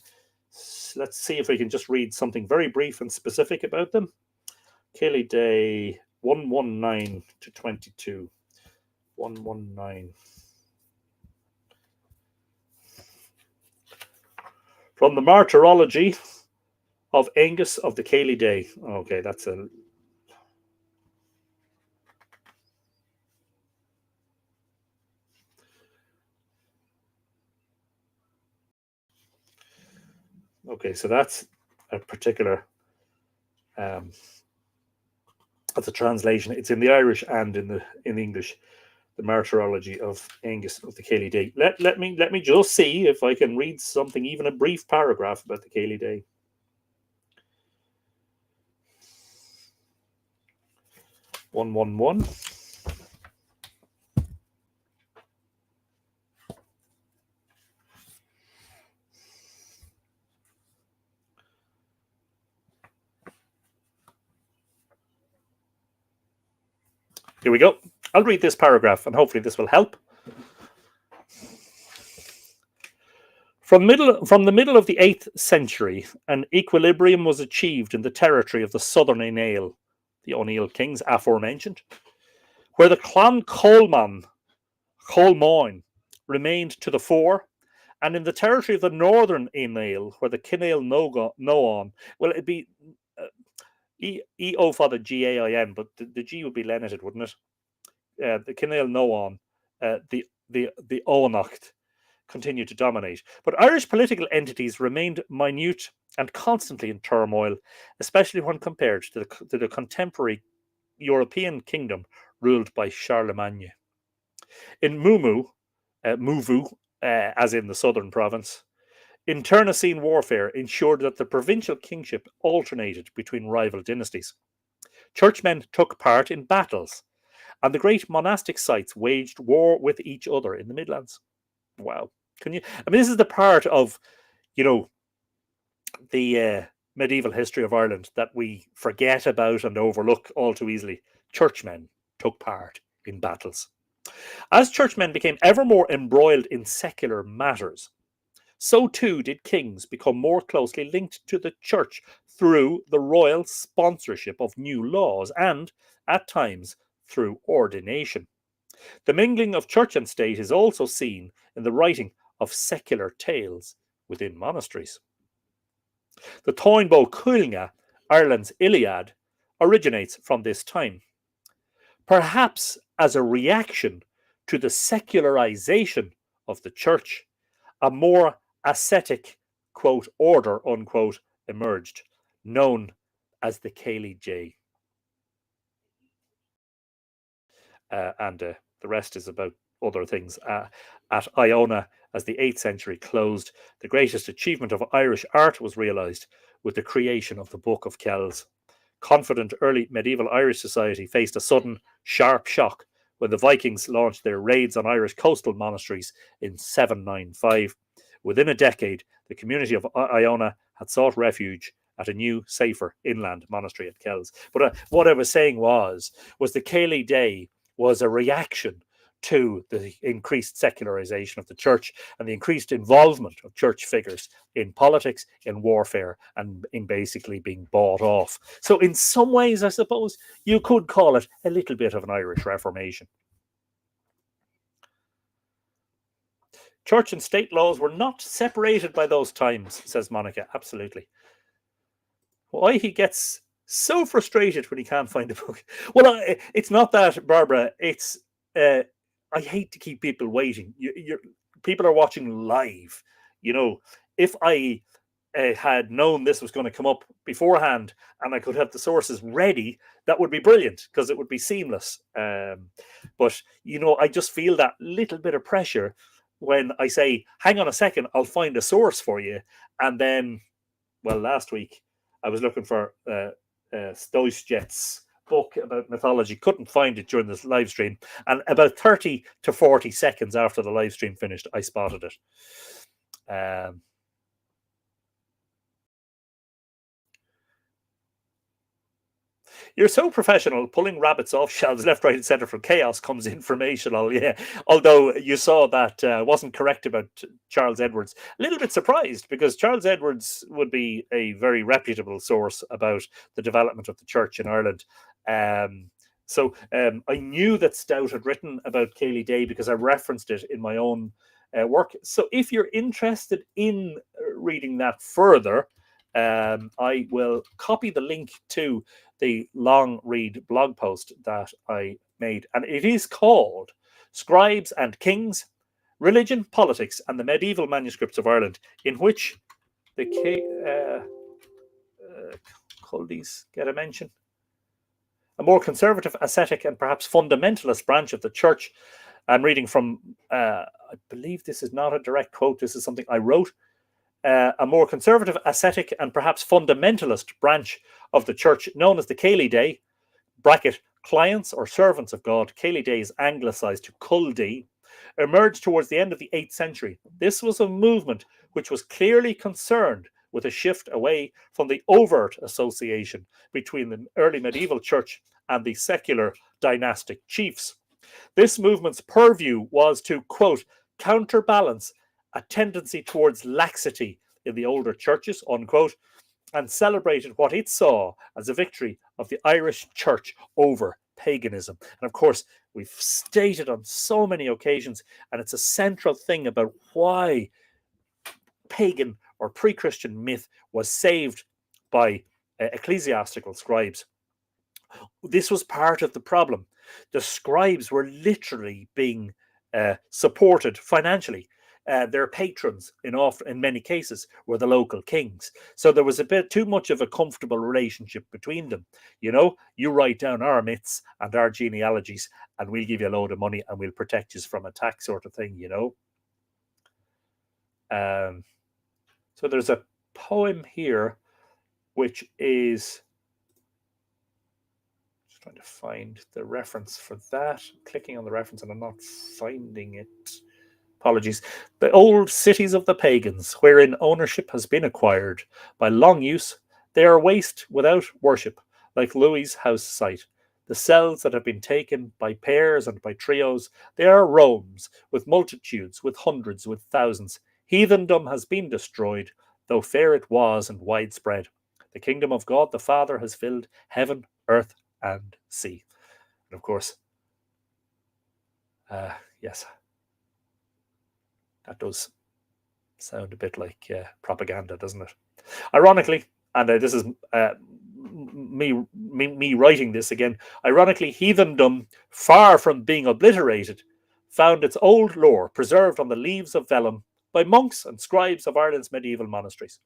Let's see if we can just read something very brief and specific about them. Cayley Day 119 to 22. 119. From the Martyrology of Angus of the Cayley Day. Okay, that's a... Okay, so that's a particular... that's a translation. It's in the Irish and in the English. The Martyrology of Angus of the Cayley Day. Let me just see if I can read something, even a brief paragraph about the Cayley Day. 111. Here we go. I'll read this paragraph and hopefully this will help. From the middle of the 8th century, an equilibrium was achieved in the territory of the southern Ainail, the O'Neill kings aforementioned, where the Clan Colmoin remained to the fore, and in the territory of the northern Ainail, where the Kinnail Noan, well, it'd be E-O for the G-A-I-N, but the G would be lenited, wouldn't it? The Kinnail Noan, the Oanacht, continued to dominate. But Irish political entities remained minute and constantly in turmoil, especially when compared to the contemporary European kingdom ruled by Charlemagne. In Muvu, as in the southern province, internecine warfare ensured that the provincial kingship alternated between rival dynasties. Churchmen took part in battles, and the great monastic sites waged war with each other in the Midlands. Wow. Can you? I mean, this is the part of, the medieval history of Ireland that we forget about and overlook all too easily. Churchmen took part in battles. As churchmen became ever more embroiled in secular matters, so too did kings become more closely linked to the church through the royal sponsorship of new laws and, at times, through ordination. The mingling of church and state is also seen in the writing of secular tales within monasteries. The Táinbó Cúilge, Ireland's Iliad, originates from this time, perhaps as a reaction to the secularization of the church. A more ascetic, quote, order, unquote, emerged, known as the Céilí J. And the rest is about other things. At Iona, as the 8th century closed, the greatest achievement of Irish art was realised with the creation of the Book of Kells. Confident early medieval Irish society faced a sudden, sharp shock when the Vikings launched their raids on Irish coastal monasteries in 795. Within a decade, the community of Iona had sought refuge at a new, safer inland monastery at Kells. But what I was saying was the Céilí Day was a reaction to the increased secularization of the church and the increased involvement of church figures in politics, in warfare, and in basically being bought off. So in some ways, I suppose, you could call it a little bit of an Irish Reformation. Church and state laws were not separated by those times, says Monica. Absolutely. Why he gets so frustrated when he can't find the book. Well, it's not that, Barbara. It's I hate to keep people waiting. People are watching live. You know, if I had known this was going to come up beforehand and I could have the sources ready, that would be brilliant because it would be seamless. But, you know, I just feel that little bit of pressure when I say, hang on a second, I'll find a source for you. And then, well, last week I was looking for Stoichjet's book about mythology, couldn't find it during this live stream, and about 30 to 40 seconds after the live stream finished, I spotted it. You're so professional, pulling rabbits off shelves left, right, and centre from chaos comes informational. Yeah, although you saw that wasn't correct about Charles Edwards. A little bit surprised because Charles Edwards would be a very reputable source about the development of the church in Ireland. So I knew that Stout had written about Céilí Day because I referenced it in my own work. So if you're interested in reading that further, I will copy the link to the long read blog post that I made. And it is called Scribes and Kings, Religion, Politics, and the Medieval Manuscripts of Ireland, in which the Culdies get a mention. A more conservative, ascetic, and perhaps fundamentalist branch of the church. I'm reading from, I believe this is not a direct quote, this is something I wrote. A more conservative, ascetic, and perhaps fundamentalist branch of the church known as the Céilí Day, bracket, clients or servants of God, Céilí Day is anglicised to Culdi, emerged towards the end of the 8th century. This was a movement which was clearly concerned with a shift away from the overt association between the early medieval church and the secular dynastic chiefs. This movement's purview was to, quote, counterbalance a tendency towards laxity in the older churches, unquote, and celebrated what it saw as a victory of the Irish church over paganism. And of course, we've stated on so many occasions, and it's a central thing about why pagan or pre-Christian myth was saved by ecclesiastical scribes. This was part of the problem. The scribes were literally being supported financially. Their patrons, in many cases, were the local kings. So there was a bit too much of a comfortable relationship between them. You know, you write down our myths and our genealogies, and we'll give you a load of money and we'll protect you from attack, sort of thing, you know. So there's a poem here, which is, just trying to find the reference for that. I'm clicking on the reference and I'm not finding it. Apologies. The old cities of the pagans, wherein ownership has been acquired by long use, They are waste without worship, like Louis' house site. The cells that have been taken by pairs and by trios, they are roams, with multitudes, with hundreds, with thousands. Heathendom has been destroyed, though fair it was and widespread. The kingdom of God the Father has filled heaven, earth, and sea. And of course, yes, that does sound a bit like propaganda, doesn't it? Ironically, and this is me writing this again. Ironically, heathendom, far from being obliterated, found its old lore preserved on the leaves of vellum by monks and scribes of Ireland's medieval monasteries.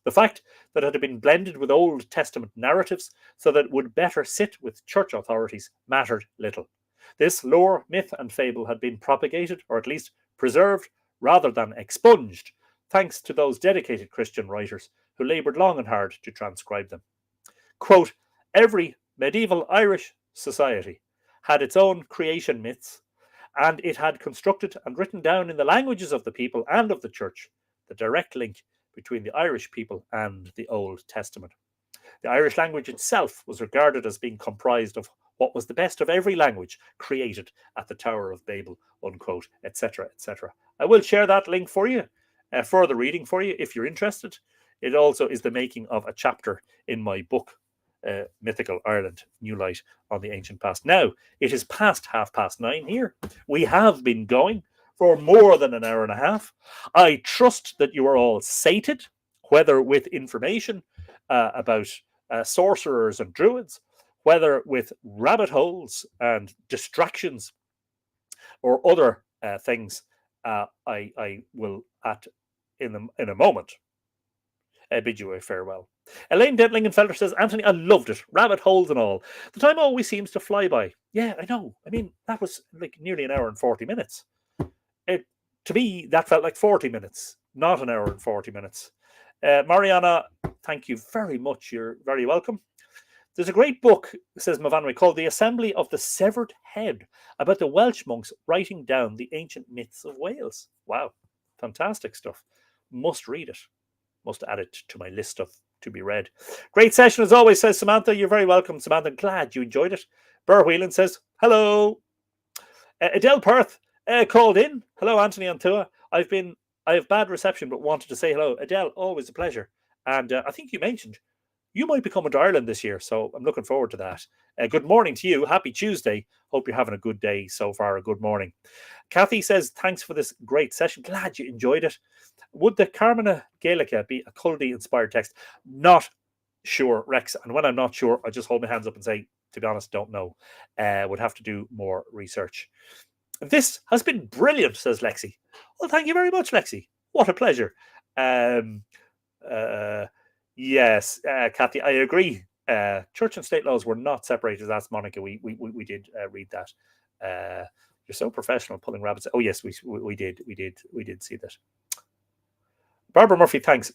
The fact that it had been blended with Old Testament narratives so that it would better sit with church authorities mattered little. This lore, myth, and fable had been propagated, or at least preserved, rather than expunged, thanks to those dedicated Christian writers who laboured long and hard to transcribe them. Quote, every medieval Irish society had its own creation myths, and it had constructed and written down in the languages of the people and of the church the direct link between the Irish people and the Old Testament. The Irish language itself was regarded as being comprised of what was the best of every language created at the Tower of Babel, unquote, etc., etc. I will share that link for you, further reading for you if you're interested. It also is the making of a chapter in my book, Mythical Ireland, New Light on the Ancient Past. Now, it is past 9:30 here. We have been going for more than an hour and a half. I trust that you are all sated, whether with information about sorcerers and druids, whether with rabbit holes and distractions or other things. I will in a moment bid you a farewell. Elaine Dentlingenfelder says, Anthony, I loved it. Rabbit holes and all. The time always seems to fly by. Yeah, I know. I mean, that was like nearly an hour and 40 minutes. To me, that felt like 40 minutes, not an hour and 40 minutes. Mariana, thank you very much. You're very welcome. There's a great book, says Mavanwe, called The Assembly of the Severed Head, about the Welsh monks writing down the ancient myths of Wales. Wow, fantastic stuff. Must read it. Must add it to my list of to be read. Great session as always, says Samantha. You're very welcome, Samantha. Glad you enjoyed it. Burr Whelan says, hello. Adele Perth called in. Hello, Anthony and Tua. I have bad reception, but wanted to say hello. Adele, always a pleasure. And I think you mentioned you might be coming to Ireland this year, so I'm looking forward to that. Good morning to you. Happy Tuesday. Hope you're having a good day so far. A good morning. Kathy says, thanks for this great session. Glad you enjoyed it. Would the Carmina Gaelica be a Culdy-inspired text? Not sure, Rex. And when I'm not sure, I just hold my hands up and say, to be honest, don't know. Would have to do more research. This has been brilliant, says Lexi. Well, thank you very much, Lexi. What a pleasure. Yes, Kathy, I agree. Church and state laws were not separated. That's Monica. We did read that. You're so professional pulling rabbits. Oh yes, we did see that. Barbara Murphy, thanks.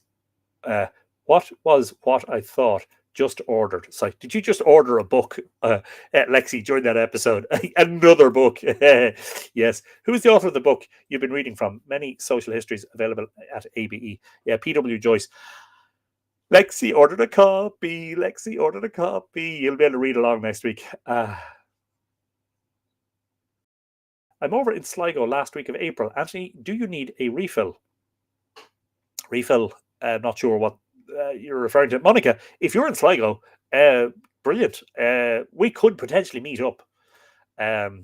What I thought? Just ordered. So, did you just order a book, Lexi, during that episode? Another book. Yes. Who's the author of the book you've been reading from? Many social histories available at ABE. Yeah, P.W. Joyce. Lexi ordered a copy. Lexi ordered a copy. You'll be able to read along next week. I'm over in Sligo last week of April. Anthony, do you need a refill? Refill. Not sure what you're referring to. Monica, if you're in Sligo, brilliant. We could potentially meet up. We'll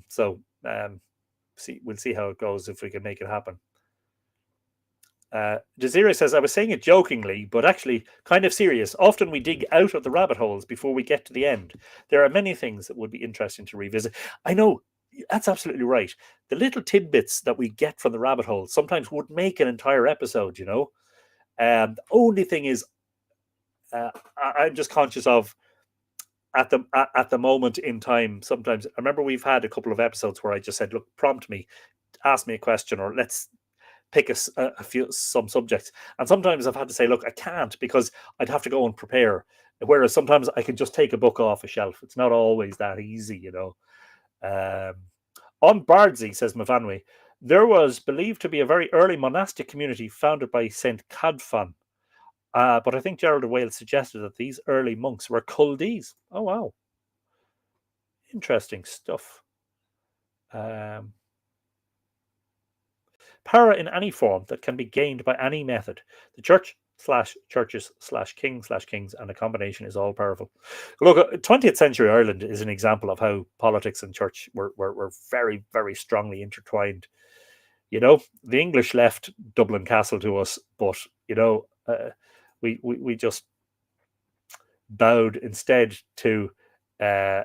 see how it goes if we can make it happen. Desiree says, I was saying it jokingly, but actually kind of serious. Often we dig out of the rabbit holes before we get to the end. There are many things that would be interesting to revisit. I know, that's absolutely right. The little tidbits that we get from the rabbit hole sometimes would make an entire episode, you know. The only thing is, I'm just conscious of at the moment in time. Sometimes I remember we've had a couple of episodes where I just said, look, prompt me, ask me a question, or let's pick some subjects. And sometimes I've had to say, look, I can't, because I'd have to go and prepare. Whereas sometimes I can just take a book off a shelf. It's not always that easy, you know. On Bardsey, says Mavanwe, there was believed to be a very early monastic community founded by Saint Cadfan But I think Gerald of Wales suggested that these early monks were culdees. Oh, wow. Interesting stuff. Um, Power in any form that can be gained by any method. The church slash churches slash kings and a combination is all powerful. Look, 20th century Ireland is an example of how politics and church were very, very strongly intertwined. You know, the English left Dublin Castle to us, but, you know, we just bowed instead to uh,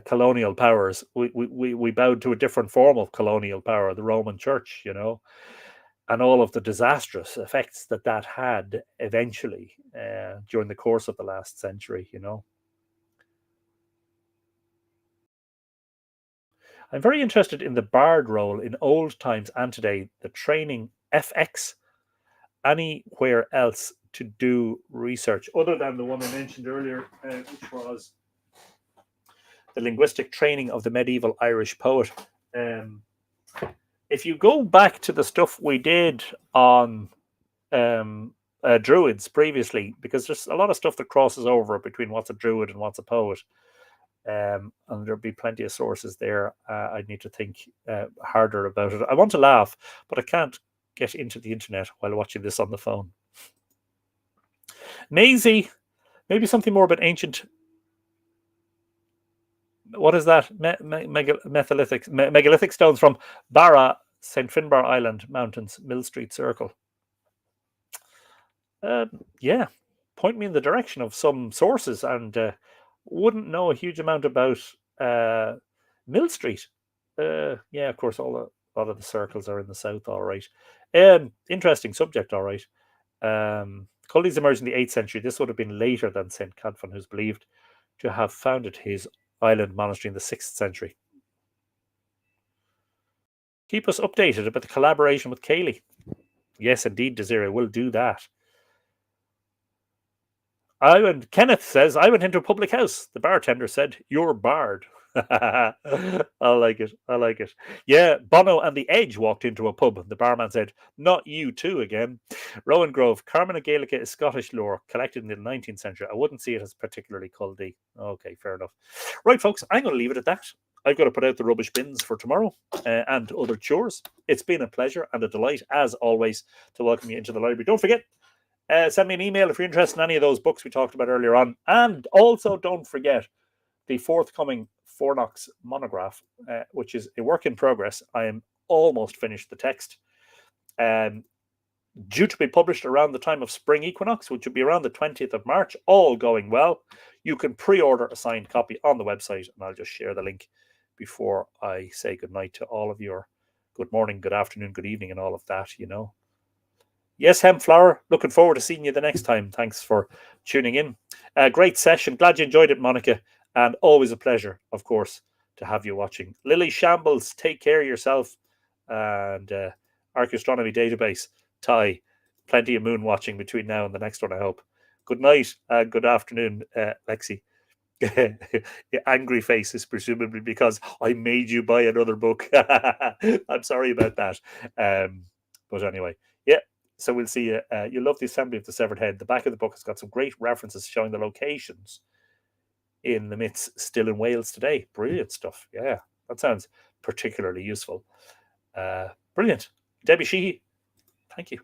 colonial powers. We bowed to a different form of colonial power, the Roman Church, you know, and all of the disastrous effects that that had eventually during the course of the last century, you know. I'm very interested in the bard role in old times and today, the training FX, anywhere else to do research other than the one I mentioned earlier, which was the linguistic training of the medieval Irish poet. Um, if you go back to the stuff we did on Druids previously, because there's a lot of stuff that crosses over between what's a Druid and what's a poet, and there'll be plenty of sources there. I'd need to think harder about it. I want to laugh, but I can't get into the internet while watching this on the phone. Maisie, maybe something more about ancient. What is that? Megalithic stones from Barra, St. Finbar Island Mountains, Mill Street Circle. Yeah, point me in the direction of some sources, and wouldn't know a huge amount about Mill Street. Yeah, of course, a lot of the circles are in the south. All right. Interesting subject. All right. Culdees emerged in the 8th century. This would have been later than Saint Cadfan, who's believed to have founded his island monastery in the 6th century. Keep us updated about the collaboration with Kaylee. Yes, indeed, Desiree, we'll do that. Kenneth says, I went into a public house. The bartender said, "You're barred." I like it. I like it. Yeah, Bono and the Edge walked into a pub. The barman said, "Not you too again." Rowan Grove, Carmina Gaelica is Scottish lore collected in the 19th century. I wouldn't see it as particularly culty. Okay, fair enough. Right, folks, I'm going to leave it at that. I've got to put out the rubbish bins for tomorrow and other chores. It's been a pleasure and a delight, as always, to welcome you into the library. Don't forget, send me an email if you're interested in any of those books we talked about earlier on. And also, don't forget the forthcoming Fornox monograph, which is a work in progress. I am almost finished the text. Due to be published around the time of spring equinox, which will be around the 20th of March, all going well. You can pre-order a signed copy on the website, and I'll just share the link before I say goodnight to all of you. Good morning, good afternoon, good evening, and all of that, you know. Yes, Hempflower. Looking forward to seeing you the next time. Thanks for tuning in. Great session. Glad you enjoyed it, Monica. And always a pleasure, of course, to have you watching. Lily Shambles, take care of yourself. And Arcastronomy Database, Ty, plenty of moon watching between now and the next one, I hope. Good night. Good afternoon, Lexi. Angry faces, presumably because I made you buy another book. I'm sorry about that. But anyway, yeah. So we'll see you. You'll love the Assembly of the Severed Head. The back of the book has got some great references showing the locations in the myths still in Wales today. Brilliant stuff. Yeah, that sounds particularly useful. Brilliant. Debbie Sheehy, thank you.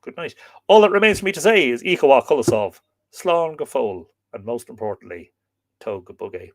Good night. All that remains for me to say is Ichawa Kulasov, Slán go fóill, and most importantly, Tóg go bugé.